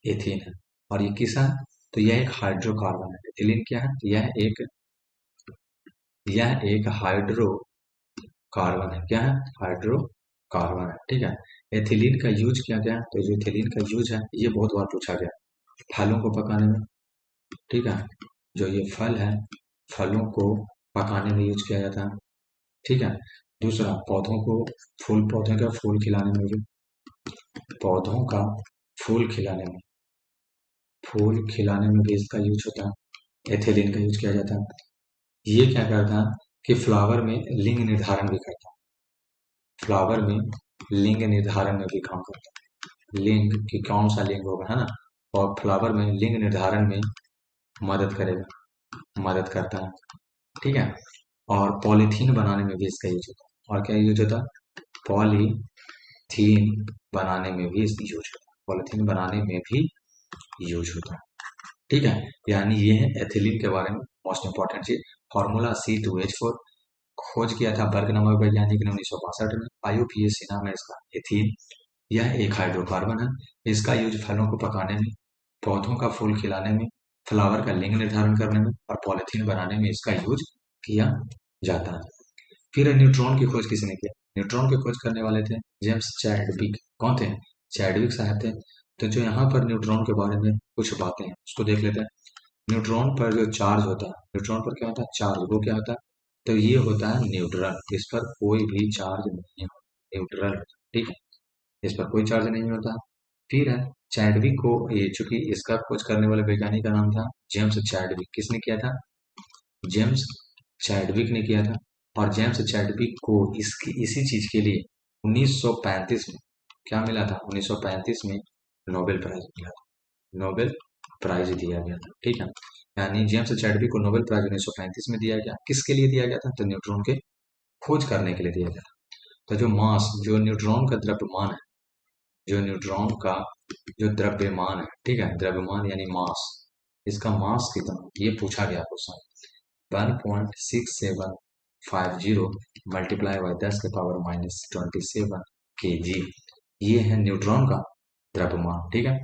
एथीन है। और ये किस है, तो यह एक हाइड्रोकार्बन है। एथिलीन क्या है, यह एक हाइड्रोकार्बन है। क्या है, हाइड्रोकार्बन है, ठीक है। एथिलीन का यूज क्या क्या है, तो जो एथिलीन का यूज है ये बहुत बार पूछा गया, फलों को पकाने में, ठीक है। जो ये फल है, फलों को पकाने में यूज किया जाता है, ठीक है। दूसरा, पौधों का फूल खिलाने में भी, पौधों का फूल खिलाने में फूल खिलाने में भी इसका यूज होता है, एथिलीन का यूज किया जाता है। ये क्या करता है कि फ्लावर में लिंग निर्धारण भी करता है, फ्लावर में लिंग निर्धारण में भी काम करता है। लिंग की कौन सा लिंग होगा, है ना, और फ्लावर में लिंग निर्धारण में मदद करता है, ठीक है। और पॉलीथीन बनाने में भी इसका यूज होता है। और क्या यूज होता है, पॉलीथीन बनाने में भी इसका यूज होता है, पॉलीथीन बनाने में भी यूज होता है, ठीक है। यानी ये है एथिलीन के बारे में मोस्ट इंपॉर्टेंट चीज। फॉर्मूला C2H4, खोज किया था बर्ग नामक वैज्ञानिक ने 1962 में। IUPAC नाम है इसका, एथीन। यह एक हाइड्रोकार्बन है। इसका यूज फलों को पकाने में, पौधों का फूल खिलाने में, फ्लावर का लिंग निर्धारण करने में और पॉलिथीन बनाने में इसका यूज किया जाता है। फिर न्यूट्रॉन की खोज किसने किया, न्यूट्रॉन की खोज करने वाले थे जेम्स चैडविक। कौन थे? चैडविक साहब थे। तो जो यहाँ पर न्यूट्रॉन के बारे में कुछ बातें हैं उसको देख लेते हैं। न्यूट्रॉन पर जो चार्ज होता है, न्यूट्रॉन पर क्या होता है? चार्ज। वो क्या होता है? तो ये होता है न्यूट्रल। इस पर कोई भी चार्ज नहीं होता, न्यूट्रल। ठीक है, इस पर कोई चार्ज नहीं होता। फिर है चैडविक को, ये चूंकि इसका खोज करने वाले वैज्ञानिक का नाम था जेम्स चैडविक। किसने किया था? जेम्स चैडविक ने किया था। और जेम्स चैडविक को इसकी इसी चीज के लिए 1935 में क्या मिला था? 1935 में नोबेल प्राइज मिला था। नोबेल प्राइज दिया गया था। ठीक है, यानी जेम्स चैडविक को नोबेल प्राइज 1935 में दिया गया। किसके लिए दिया गया था? तो न्यूट्रॉन के खोज करने के लिए दिया गया था। तो जो मास, जो न्यूट्रॉन का द्रव्यमान है, जो न्यूट्रॉन का जो द्रव्यमान है, ठीक है, द्रव्यमान यानी मास, इसका मास कितना, ये पूछा गया क्वेश्चन। 1.6750 मल्टीप्लाई बाई 10⁻⁻27 kg, ये है न्यूट्रॉन का द्रव्यमान। ठीक है,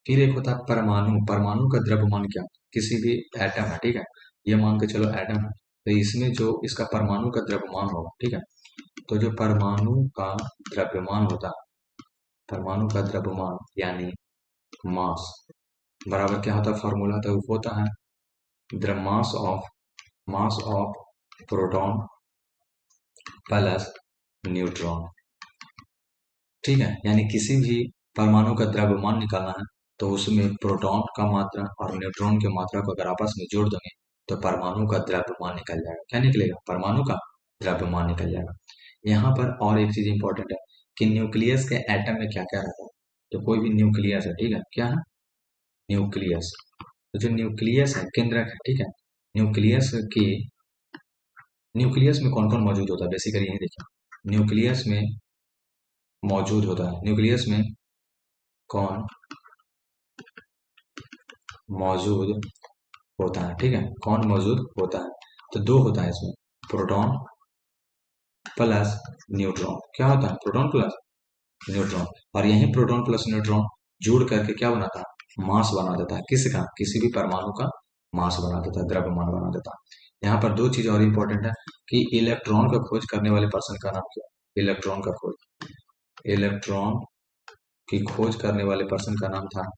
फिर एक होता है परमाणु। परमाणु का द्रव्यमान क्या? किसी भी एटम है, ठीक है, ये मान के चलो एटम है, तो इसमें जो इसका परमाणु का द्रव्यमान होगा, ठीक है, तो जो परमाणु का द्रव्यमान होता है, परमाणु का द्रव्यमान यानी मास बराबर क्या होता है? फॉर्मूला तो होता है the mass of proton plus neutron. ठीक है, यानी किसी भी परमाणु का द्रव्यमान निकालना है तो उसमें प्रोटॉन का मात्रा और न्यूट्रॉन की मात्रा को अगर आपस में जोड़ देंगे तो परमाणु का द्रव्यमान निकल जाएगा। क्या निकलेगा? परमाणु का द्रव्यमान निकल जाएगा। यहाँ पर और एक चीज इंपॉर्टेंट है कि न्यूक्लियस के एटम में क्या क्या रहता है। तो कोई भी न्यूक्लियस है, ठीक है, क्या है? न्यूक्लियस। तो जो न्यूक्लियस है, केंद्रक है, ठीक है, न्यूक्लियस की, न्यूक्लियस में कौन कौन मौजूद होता है? बेसिकली यही देखिए, न्यूक्लियस में मौजूद होता है, न्यूक्लियस में कौन मौजूद होता है? ठीक है, कौन मौजूद होता है? तो दो होता है इसमें, प्रोटॉन प्लस न्यूट्रॉन। क्या होता है? Proton plus neutron. और यही प्रोटॉन प्लस न्यूट्रॉन जुड़ करके क्या बनाता है? मास बना देता है। किसका? किसी भी परमाणु का मास बना देता है, द्रव्यमान बना देता है। यहाँ पर दो चीज और इंपॉर्टेंट है कि इलेक्ट्रॉन का खोज करने वाले पर्सन का नाम क्या है? इलेक्ट्रॉन का खोज, इलेक्ट्रॉन की खोज करने वाले पर्सन का नाम था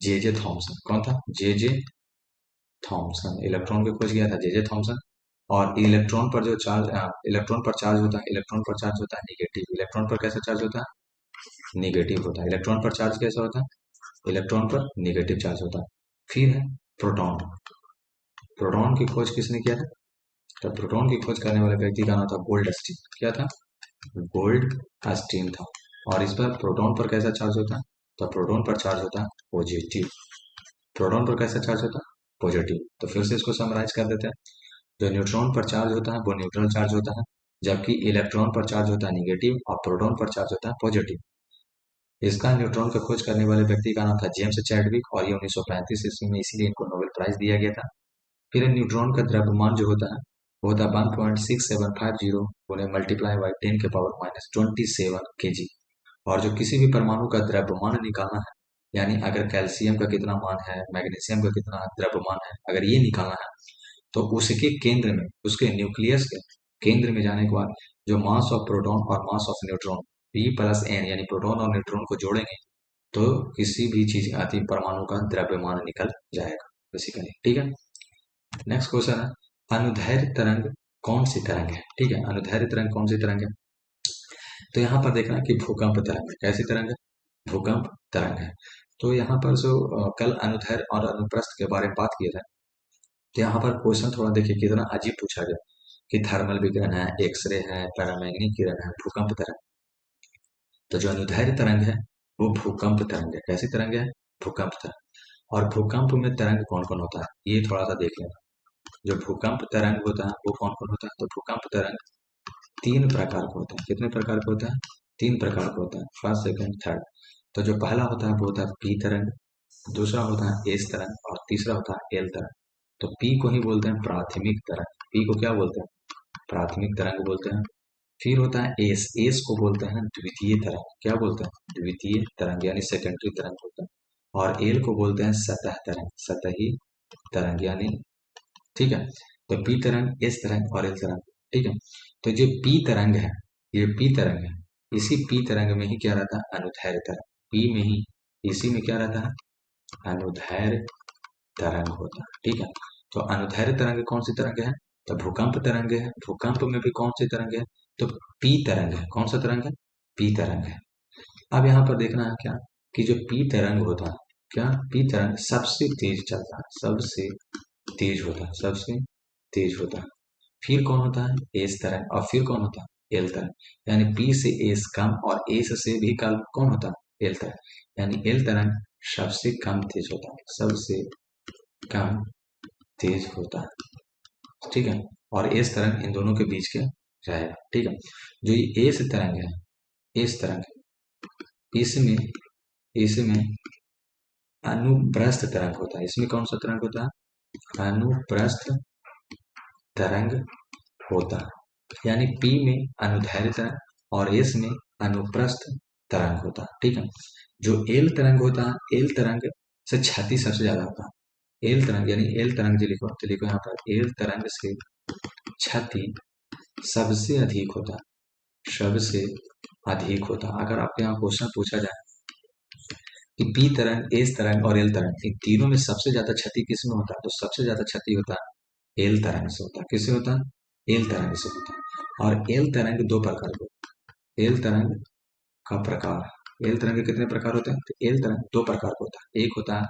जे जे थॉमसन। कौन था? जे जे थॉमसन। इलेक्ट्रॉन की खोज किया था जे जे थॉमसन। और इलेक्ट्रॉन पर जो चार्ज, इलेक्ट्रॉन पर चार्ज होता है, इलेक्ट्रॉन पर चार्ज होता है निगेटिव। इलेक्ट्रॉन पर कैसा चार्ज होता है? निगेटिव होता है। इलेक्ट्रॉन पर चार्ज कैसा होता है? इलेक्ट्रॉन पर निगेटिव चार्ज होता है। फिर है प्रोटॉन। प्रोटॉन की खोज किसने किया था? तो प्रोटॉन की खोज करने वाले व्यक्ति का नाम था गोल्डस्टीन। क्या था? गोल्डस्टीन था। और इस पर प्रोटॉन पर कैसा चार्ज होता है? तो प्रोटॉन पर चार्ज होता है पॉजिटिव। प्रोटॉन पर कैसा चार्ज होता है? पॉजिटिव। तो फिर से इसको समराइज कर देते हैं। जो न्यूट्रॉन पर चार्ज होता है वो न्यूट्रल चार्ज होता है, जबकि इलेक्ट्रॉन पर चार्ज होता है निगेटिव और प्रोटॉन पर चार्ज होता है पॉजिटिव। इसका न्यूट्रॉन का खोज करने वाले व्यक्ति का नाम था जेम्स चैडविक और ये 1935 ईस्वी में, इसीलिए इनको नोबेल प्राइज दिया गया था। फिर न्यूट्रॉन का द्रव्यमान जो होता है वो होता है 1.6750 उन्हें मल्टीप्लाई बाई 10⁻⁻27 kg। और जो किसी भी परमाणु का द्रव्यमान निकालना है, यानी अगर कैल्शियम का कितना मान है, मैग्नीशियम का कितना द्रव्यमान है, अगर ये निकालना है तो उसके केंद्र में, उसके न्यूक्लियस के केंद्र में जाने के बाद जो मास ऑफ प्रोटॉन और mass of neutron P plus N, यानी प्रोटॉन और न्यूट्रॉन को जोड़ेंगे तो किसी भी चीज अति परमाणु का द्रव्यमान निकल जाएगा बेसिकली। ठीक है, नेक्स्ट क्वेश्चन है अनुदैर्ध्य तरंग कौन सी तरंग है? ठीक है, अनुदैर्ध्य तरंग कौन सी तरंग है? तो यहाँ पर देखना कि भूकंप तरंग है। कैसी तरंग है? भूकंप तरंग है। तो यहाँ पर जो कल अनुदैर्ध्य और अनुप्रस्थ के बारे में बात किए थे, तो यहाँ पर क्वेश्चन थोड़ा देखिए कितना अजीब पूछा गया कि थर्मल विकिरण है, एक्सरे है, पैरामैग्नेटिक किरण है, भूकंप तरंग। तो जो अनुदैर्ध्य तरंग है वो भूकंप तरंग है। कैसी तरंग है? भूकंप तरंग। और भूकंप में तरंग कौन कौन होता है ये थोड़ा सा देख लेना। जो भूकंप तरंग होता है वो कौन कौन होता है? तो भूकंप तरंग तीन प्रकार का होता है। कितने प्रकार का होता है? तीन प्रकार का होता है, फर्स्ट सेकंड थर्ड। तो जो पहला होता है वो होता है पी तरंग, दूसरा होता है एस तरंग और तीसरा होता है एल तरंग। तो पी को ही बोलते हैं प्राथमिक तरंग। पी को क्या बोलते हैं? प्राथमिक तरंग बोलते हैं। फिर होता है एस, एस को बोलते हैं द्वितीय तरंग। क्या बोलते हैं? द्वितीय तरंग यानी सेकेंडरी तरंग बोलते हैं। और एल को बोलते हैं सतह तरंग, सतही तरंग यानी, ठीक है। तो पी तरंग, एस तरंग और एल तरंग, ठीक है। तो जो पी तरंग है ये पी तरंग है, इसी पी तरंग में ही क्या रहता है, अनुदैर्घ्य तरंग। पी में ही, इसी में क्या रहता है, अनुदैर्घ्य तरंग होता है। ठीक है, तो अनुदैर्घ्य तरंग कौन सी तरंग है, तो भूकंप तरंग है। भूकंप में भी कौन सी तरंग है, तो पी तरंग है। कौन सा तरंग है, पी तरंग है। अब यहाँ पर देखना है क्या, कि जो पी तरंग होता है, क्या पी तरंग सबसे तेज चलता है, सबसे तेज होता है, सबसे तेज होता है। फिर कौन होता है, एस तरंग, और फिर कौन होता है, एल तरंग। यानी पी से एस कम और एस से भी कम कौन होता है, एल तरंग। यानी एल तरंग सबसे कम तेज होता है, सबसे कम तेज होता है। ठीक है, और एस तरंग इन दोनों के बीच के रहेगा। ठीक है, जो ये एस तरंग है, एस तरंग, इसमें इसमें अनुप्रस्थ तरंग होता है। इसमें कौन सा तरंग होता है, अनुप्रस्थ तरंग होता है। यानी पी में अनुदैर्घ्य तरंग और एस में अनुप्रस्थ तरंग होता है। ठीक है, जो एल तरंग होता है, एल तरंग से क्षति सबसे ज्यादा होता है। एल तरंग यानी एल तरंग जो लिखो, तो लिखो यहाँ पर, एल तरंग से क्षति सबसे अधिक होता है, सबसे अधिक होता है। अगर आपके यहाँ क्वेश्चन पूछा जाए कि पी तरंग, एस तरंग और एल तरंग, इन तीनों में सबसे ज्यादा क्षति किस में होता है, तो सबसे ज्यादा क्षति होता है एल तरंग से होता है। किससे होता है, एल तरंग से होता है। और एल तरंग दो प्रकार के, एल तरंग का प्रकार, एल तरंग के कितने प्रकार होते हैं, तो एल तरंग दो प्रकार का होता है। एक होता है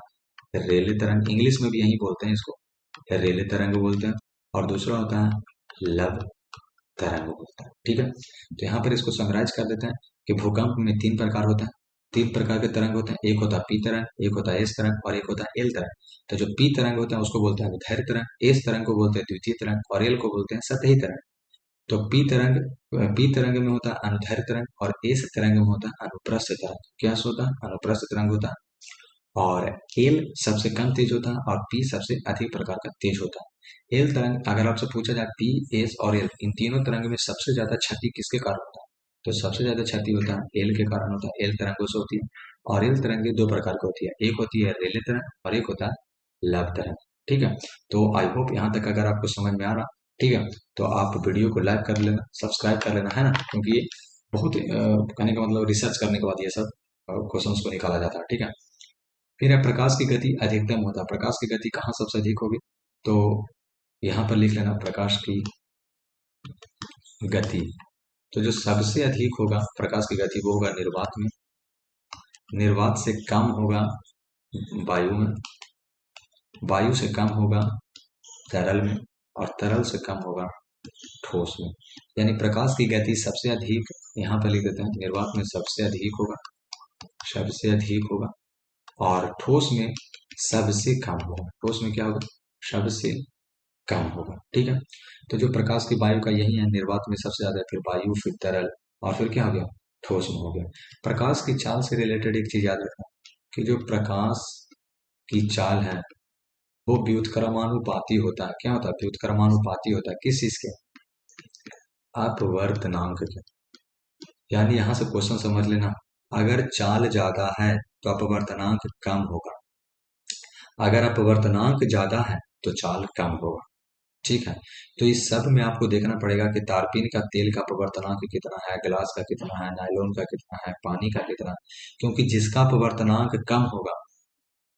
रेले तरंग, इंग्लिश में भी यही बोलते हैं इसको, रेले तरंग बोलते हैं, और दूसरा होता है लब तरंग बोलते हैं। ठीक है, तो यहाँ पर इसको समराइज कर देते हैं कि भूकंप में तीन प्रकार होता है, तीन प्रकार के तरंग होते हैं। एक होता है पी तरंग, एक होता है एस तरंग, और एक होता है एल तरंग। तो जो पी तरंग होता है उसको बोलते हैं अनुदैर्घ्य तरंग, एस तरंग को बोलते हैं द्वितीय तरंग, और एल को बोलते हैं सतही तरंग। तो पी तरंग में होता है अनुदैर्घ्य तरंग, और एस तरंग में होता है अनुप्रस्थ तरंग। क्या होता है, अनुप्रस्थ तरंग होता है। और एल सबसे कम तेज होता है, और पी सबसे अधिक प्रकार का तेज होता है। एल तरंग अगर आपसे पूछा जाए, पी, एस और एल, इन तीनों तरंग में सबसे ज्यादा क्षति किसके कारण होता है, तो सबसे ज्यादा क्षति होता है एल के कारण होता है, एल तरंगों से होती है। और एल तरंग दो प्रकार की होती है, एक होती है रेले तरंग और एक होता है लव तरंग। ठीक है, तो आई होप यहाँ तक अगर आपको समझ में आ रहा, ठीक है, तो आप वीडियो को लाइक कर लेना, सब्सक्राइब कर लेना, है ना, क्योंकि ये बहुत कहने का मतलब रिसर्च करने के बाद ये सब क्वेश्चंस को निकाला जाता है। ठीक है, फिर है प्रकाश की गति अधिकतम होता है। प्रकाश की गति कहाँ सबसे अधिक होगी, तो यहाँ पर लिख लेना प्रकाश की गति। तो जो सबसे अधिक होगा प्रकाश की गति वो होगा निर्वात में, निर्वात से कम होगा वायु में, वायु से कम होगा तरल में, और तरल से कम होगा ठोस में। यानी प्रकाश की गति सबसे अधिक यहाँ पर लिख देते हैं, निर्वात में सबसे अधिक होगा, सबसे अधिक होगा, और ठोस में सबसे कम होगा। ठोस में क्या होगा, सबसे कम होगा। ठीक है, तो जो प्रकाश की वायु का यही है, निर्वात में सबसे ज्यादा, फिर वायु, फिर तरल, और फिर क्या हो गया, ठोस में हो गया। प्रकाश की चाल से रिलेटेड एक चीज याद रखना, कि जो प्रकाश की चाल है वो व्युत्क्रमानुपाती होता है। क्या होता है, व्युत्क्रमानुपाती होता है, किस चीज के, अपवर्तनांक के। यानी यहां से क्वेश्चन समझ लेना, अगर चाल ज्यादा है तो अपवर्तनांक कम होगा, अगर अपवर्तनांक ज्यादा है तो चाल कम होगा। ठीक है, तो इस सब में आपको देखना पड़ेगा कि तारपीन का तेल का अपवर्तनांक कितना है, गिलास का कितना है, नायलॉन का कितना है, पानी का कितना है। क्योंकि जिसका अपवर्तनांक कम होगा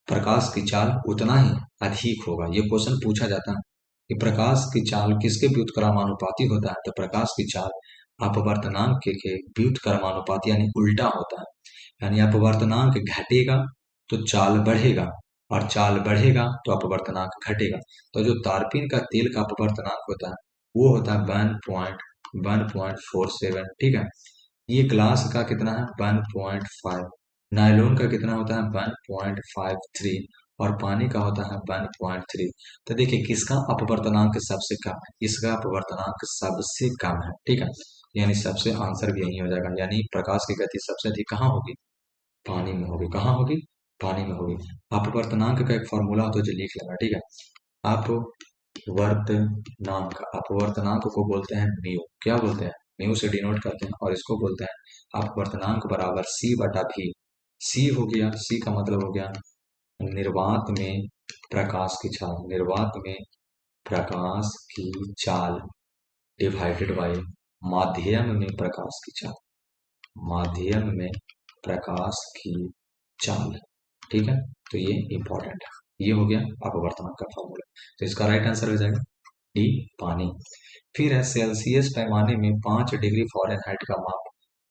प्रकाश की चाल उतना ही अधिक होगा। ये क्वेश्चन पूछा जाता है कि प्रकाश की चाल किसके व्युत्क्रमानुपाती होता है, तो प्रकाश की चाल अपवर्तनांक के व्युत्क्रमानुपाती यानी उल्टा होता है। यानी अपवर्तनांक घटेगा तो चाल बढ़ेगा, और चाल बढ़ेगा तो अपवर्तनांक घटेगा। तो जो तारपीन का तेल का अपवर्तनांक होता है वो होता है 1.47। ठीक है, ये ग्लास का कितना है, 1.5। नायलॉन का कितना होता है, 1.53, और पानी का होता है 1.3। तो देखिए किसका अपवर्तनांक सबसे कम है, इसका अपवर्तनांक सबसे कम है। ठीक है, यानी सबसे आंसर भी यही हो जाएगा। यानी प्रकाश की गति सबसे अधिक कहाँ होगी, पानी में होगी। कहाँ होगी, पानी में होगी। अपवर्तनांक का एक फॉर्मूला होता है जो लिख लेना। ठीक है, अपवर्तनांक, अपवर्तनांक को बोलते हैं म्यू। क्या बोलते हैं, म्यू से डिनोट करते हैं, और इसको बोलते हैं अपवर्तनांक बराबर सी बटा भी। सी हो गया, सी का मतलब हो गया निर्वात में प्रकाश की चाल, निर्वात में प्रकाश की चाल डिवाइडेड बाय माध्यम में प्रकाश की चाल, माध्यम में प्रकाश की चाल, ठीक है। तो ये इंपॉर्टेंट है। ये हो गया अपवर्तनांक का फॉर्मूला। तो इसका राइट आंसर हो जाएगा डी, पानी। फिर है सेल्सियस पैमाने में 5 डिग्री फ़ारेनहाइट का माप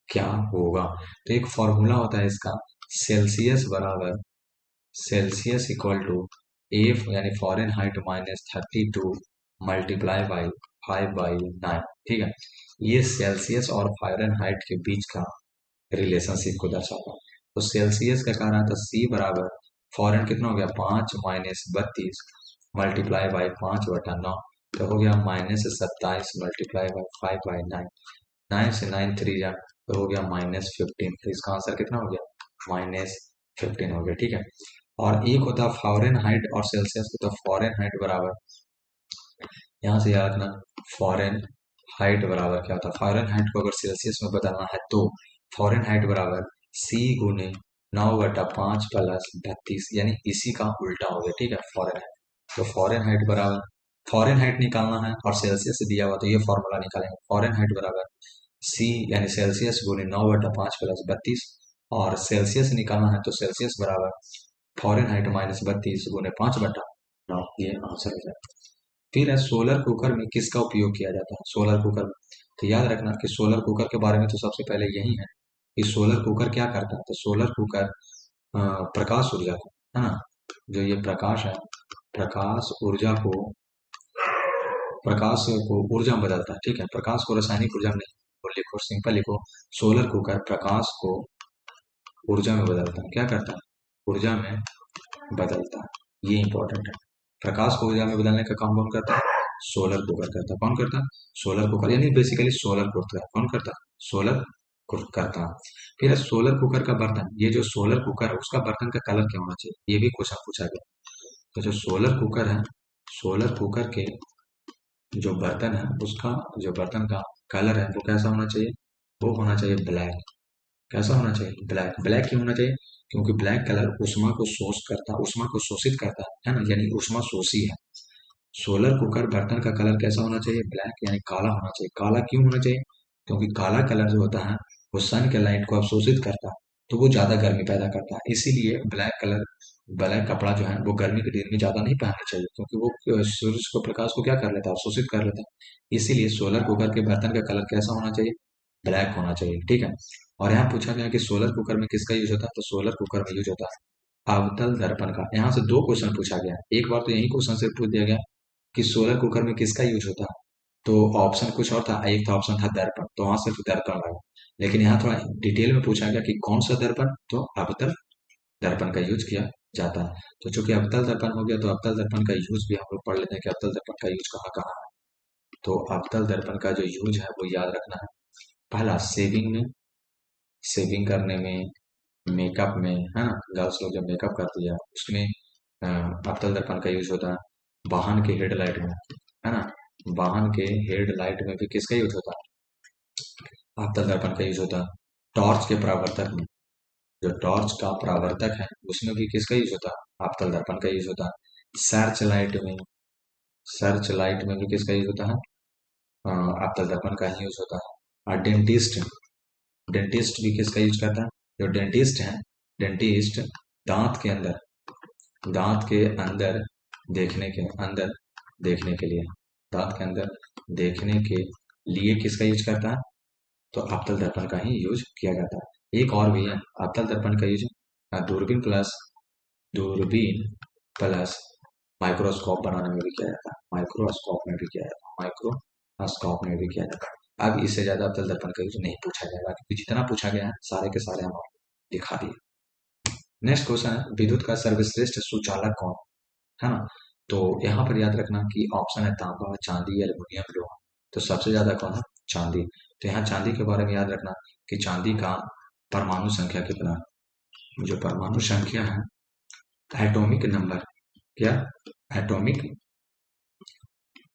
क्या होगा। तो एक फॉर्मूला होता है इसका, सेल्सियस बराबर, सेल्सियस इक्वल टू एफ यानी फ़ारेनहाइट -32 मल्टीप्लाई बाई 5/9, ठीक है। ये सेल्सियस और फ़ारेनहाइट के बीच का रिलेशनशिप को दर्शाता है। तो सेल्सियस का कह रहा था सी बराबर फॉरेन कितना हो गया 5 - 32 मल्टीप्लाई बाई 5/9, तो हो गया -27 मल्टीप्लाई बाई 5/9, 9 से 9 3 जा, तो हो गया -15। तो इसका आंसर कितना हो गया -15 हो गया, ठीक है। और एक होता है फॉरेन हाइट और सेल्सियस को, तो फॉरेन हाइट बराबर, यहाँ से याद रखना, फॉरेन हाइट बराबर क्या होता है, फॉरेन हाइट को अगर सेल्सियस में बदलना है तो फॉरेन हाइट बराबर सी गुने 9/5 प्लस 32, यानी इसी का उल्टा हो गया, ठीक है, फॉरेन हाइट। तो फॉरेन हाइट बराबर, फॉरेन हाइट निकालना है और सेल्सियस से दिया हुआ, तो ये फॉर्मूला निकालेंगे, फॉरेन हाइट बराबर सी यानी सेल्सियस गुने 9/5 प्लस 32, और सेल्सियस निकालना है तो सेल्सियस बराबर फॉरेन हाइट -32 गुने 5/9, ये आंसर हो जाएगा। फिर है सोलर कुकर में किसका उपयोग किया जाता है, सोलर कुकर में। तो याद रखना कि सोलर कुकर के बारे में तो सबसे पहले यही है कि सोलर कुकर क्या करता है। तो सोलर कुकर प्रकाश ऊर्जा को, है ना, जो ये प्रकाश है, प्रकाश ऊर्जा को, प्रकाश को ऊर्जा में बदलता है, ठीक है। प्रकाश को रासायनिक ऊर्जा में नहीं, तो लिखो, सिंपल लिखो, सोलर कुकर प्रकाश को ऊर्जा में बदलता है। क्या करता है, ऊर्जा में बदलता है, ये इंपॉर्टेंट है। प्रकाश को ऊर्जा में बदलने का काम कौन करता है, सोलर कुकर करता है। कौन करता है, सोलर कुकर, यानी बेसिकली सोलर कुकर कौन करता है, सोलर कुकर करता है। फिर है सोलर कुकर का बर्तन, ये जो सोलर कुकर है उसका बर्तन का कलर क्या होना चाहिए, ये भी क्वेश्चन पूछा गया। तो जो सोलर कुकर है, सोलर कुकर के जो बर्तन है उसका, जो बर्तन का कलर है वो कैसा होना चाहिए, वो होना चाहिए ब्लैक। कैसा होना चाहिए, ब्लैक। ब्लैक क्यों होना चाहिए, क्योंकि ब्लैक कलर ऊष्मा को शोष करता, ऊष्मा को शोषित करता है ना, यानी ऊष्मा शोषी है। सोलर कुकर बर्तन का कलर कैसा होना चाहिए, ब्लैक, यानी काला होना चाहिए। काला क्यों होना चाहिए, क्योंकि काला कलर जो होता है वो सन के लाइट को अवशोषित करता है, तो वो ज्यादा गर्मी पैदा करता है। इसीलिए ब्लैक कलर, ब्लैक कपड़ा जो है वो गर्मी के दिन में ज्यादा नहीं पहनना चाहिए, क्योंकि वो सूरज को, प्रकाश को क्या कर लेता है, अवशोषित कर लेता है। इसीलिए सोलर कुकर के बर्तन का कलर कैसा होना चाहिए, ब्लैक होना चाहिए, ठीक है। और यहाँ पूछा गया कि सोलर कुकर में किसका यूज होता है, तो सोलर कुकर में यूज होता है अवतल दर्पण का। यहाँ से दो क्वेश्चन पूछा गया, एक बार तो यही क्वेश्चन से पूछ दिया गया कि सोलर कुकर में किसका यूज होता है, तो ऑप्शन कुछ और था, एक था ऑप्शन था दर्पण, तो वहां सिर्फ दर्पण लगा। लेकिन यहाँ थोड़ा डिटेल में पूछा गया कि कौन सा दर्पण, तो अवतल दर्पण का यूज किया जाता है। तो चूंकि अवतल दर्पण हो गया, तो अवतल दर्पण का यूज भी हम लोग पढ़ लेते हैं कि अवतल दर्पण का यूज कहाँ कहाँ है। तो अवतल दर्पण का जो यूज है वो याद रखना है, पहला सेविंग में, सेविंग करने में, मेकअप में, है ना, गर्ल्स लोग जब मेकअप करती है उसमें अवतल दर्पण का यूज होता है। वाहन के हेडलाइट में, है ना, वाहन के हेडलाइट में भी किसका यूज होता है, अवतल दर्पण का यूज होता है। टॉर्च के परावर्तक में, जो टॉर्च का परावर्तक है उसमें भी किसका यूज होता है, अवतल दर्पण का यूज होता है। सर्च लाइट में, सर्च लाइट में भी किसका यूज होता है, अवतल दर्पण का ही यूज होता है। और डेंटिस्ट, डेंटिस्ट भी किसका यूज करता है, जो डेंटिस्ट है, डेंटिस्ट दांत के अंदर, दांत के अंदर देखने के, अंदर देखने के लिए, दांत के अंदर देखने के लिए किसका यूज करता है, तो अवतल दर्पण का ही यूज किया जाता है। एक और भी है अवतल दर्पण का यूज, दूरबीन प्लस, दूरबीन प्लस माइक्रोस्कोप बनाने में भी किया जाता है, माइक्रोस्कोप में भी किया जाता है, माइक्रोस्कोप में भी किया जाता है। अब इससे ज्यादा अवतल दर्पण का यूज नहीं पूछा जाएगा, क्योंकि जितना पूछा गया है सारे के सारे हम दिखा दिए। नेक्स्ट क्वेश्चन है विद्युत का सर्वश्रेष्ठ सुचालक कौन, है ना। तो यहाँ पर याद रखना कि ऑप्शन है तांबा, चांदी, एल्युमिनियम, लोहा। तो सबसे ज्यादा कौन है, चांदी। तो यहाँ चांदी के बारे में याद रखना कि चांदी का परमाणु संख्या कितना है, जो परमाणु संख्या है, एटॉमिक नंबर, क्या, एटॉमिक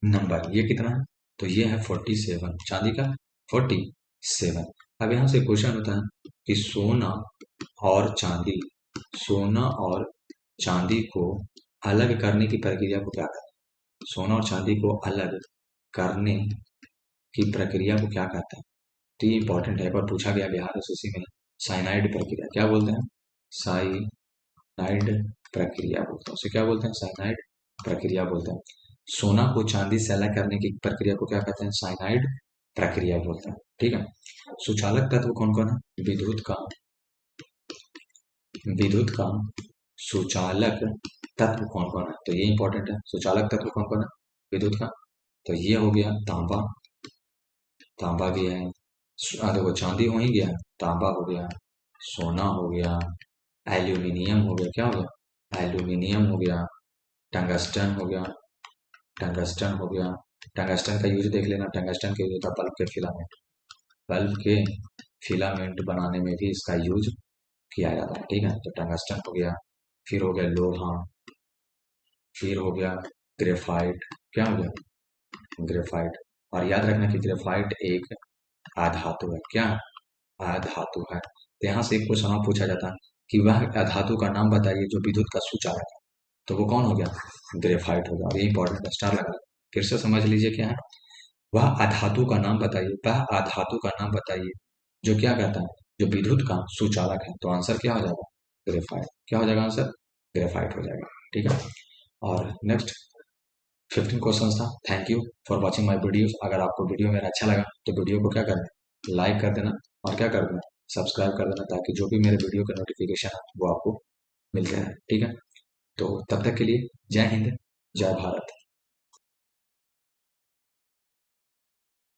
नंबर, ये कितना है, तो ये है 47, चांदी का 47। अब यहाँ से क्वेश्चन होता है कि सोना और चांदी, सोना और चांदी को अलग करने की प्रक्रिया को क्या कहते हैं, सोना और चांदी को अलग करने की प्रक्रिया को क्या कहते हैं? तो ये इंपॉर्टेंट है, एक बार पूछा गया बिहार एसएससी में। साइनाइड प्रक्रिया क्या बोलते हैं? साइनाइड प्रक्रिया बोलते हैं, उसे क्या बोलते हैं? साइनाइड प्रक्रिया बोलते हैं। सोना को चांदी से अलग करने की प्रक्रिया को क्या कहते हैं? साइनाइड प्रक्रिया बोलते हैं। ठीक है। सुचालक तत्व कौन कौन है? विद्युत का सुचालक तत्व कौन कौन है? तो ये इंपॉर्टेंट है, सुचालक तत्व कौन कौन है विद्युत का? तो ये हो गया तांबा, तांबा भी है। देखो चांदी हो ही गया, तांबा हो गया, सोना हो गया, एल्यूमिनियम हो गया, क्या हो गया? एल्यूमिनियम हो गया, टंगस्टन हो गया, टंगस्टन हो गया। टंगस्टन का यूज देख लेना, टंगस्टन का यूज होता है बल्ब के फिलामेंट बनाने में भी इसका यूज किया जाता है। ठीक है, तो टंगस्टन हो गया, फिर हो गया लोहा, फिर हो गया ग्रेफाइट, क्या हो गया? ग्रेफाइट। और याद रखना कि ग्रेफाइट एक अधातु है, क्या है? अधातु है। तो यहाँ से एक क्वेश्चन और पूछा जाता है कि वह अधातु का नाम बताइए जो विद्युत का सुचालक है, तो वो कौन हो गया? ग्रेफाइट हो गया। और ये इंपॉर्टेंट है, स्टार लगा, फिर से समझ लीजिए क्या है। वह अधातु का नाम बताइए, वह अधातु का नाम बताइए जो क्या कहता है? जो विद्युत का सुचालक है। तो आंसर क्या हो जाएगा? ग्रेफाइट। क्या हो जाएगा आंसर? ग्रेफाइट हो जाएगा। ठीक है। और नेक्स्ट 15 क्वेश्चन था। Thank you for watching my videos. अगर आपको वीडियो मेरा अच्छा लगा तो वीडियो को क्या करना? लाइक कर देना, और क्या कर देना? सब्सक्राइब कर देना, ताकि जो भी मेरे वीडियो का नोटिफिकेशन है वो आपको मिलते रहे। ठीक है। तो तब तक के लिए जय हिंद, जय भारत।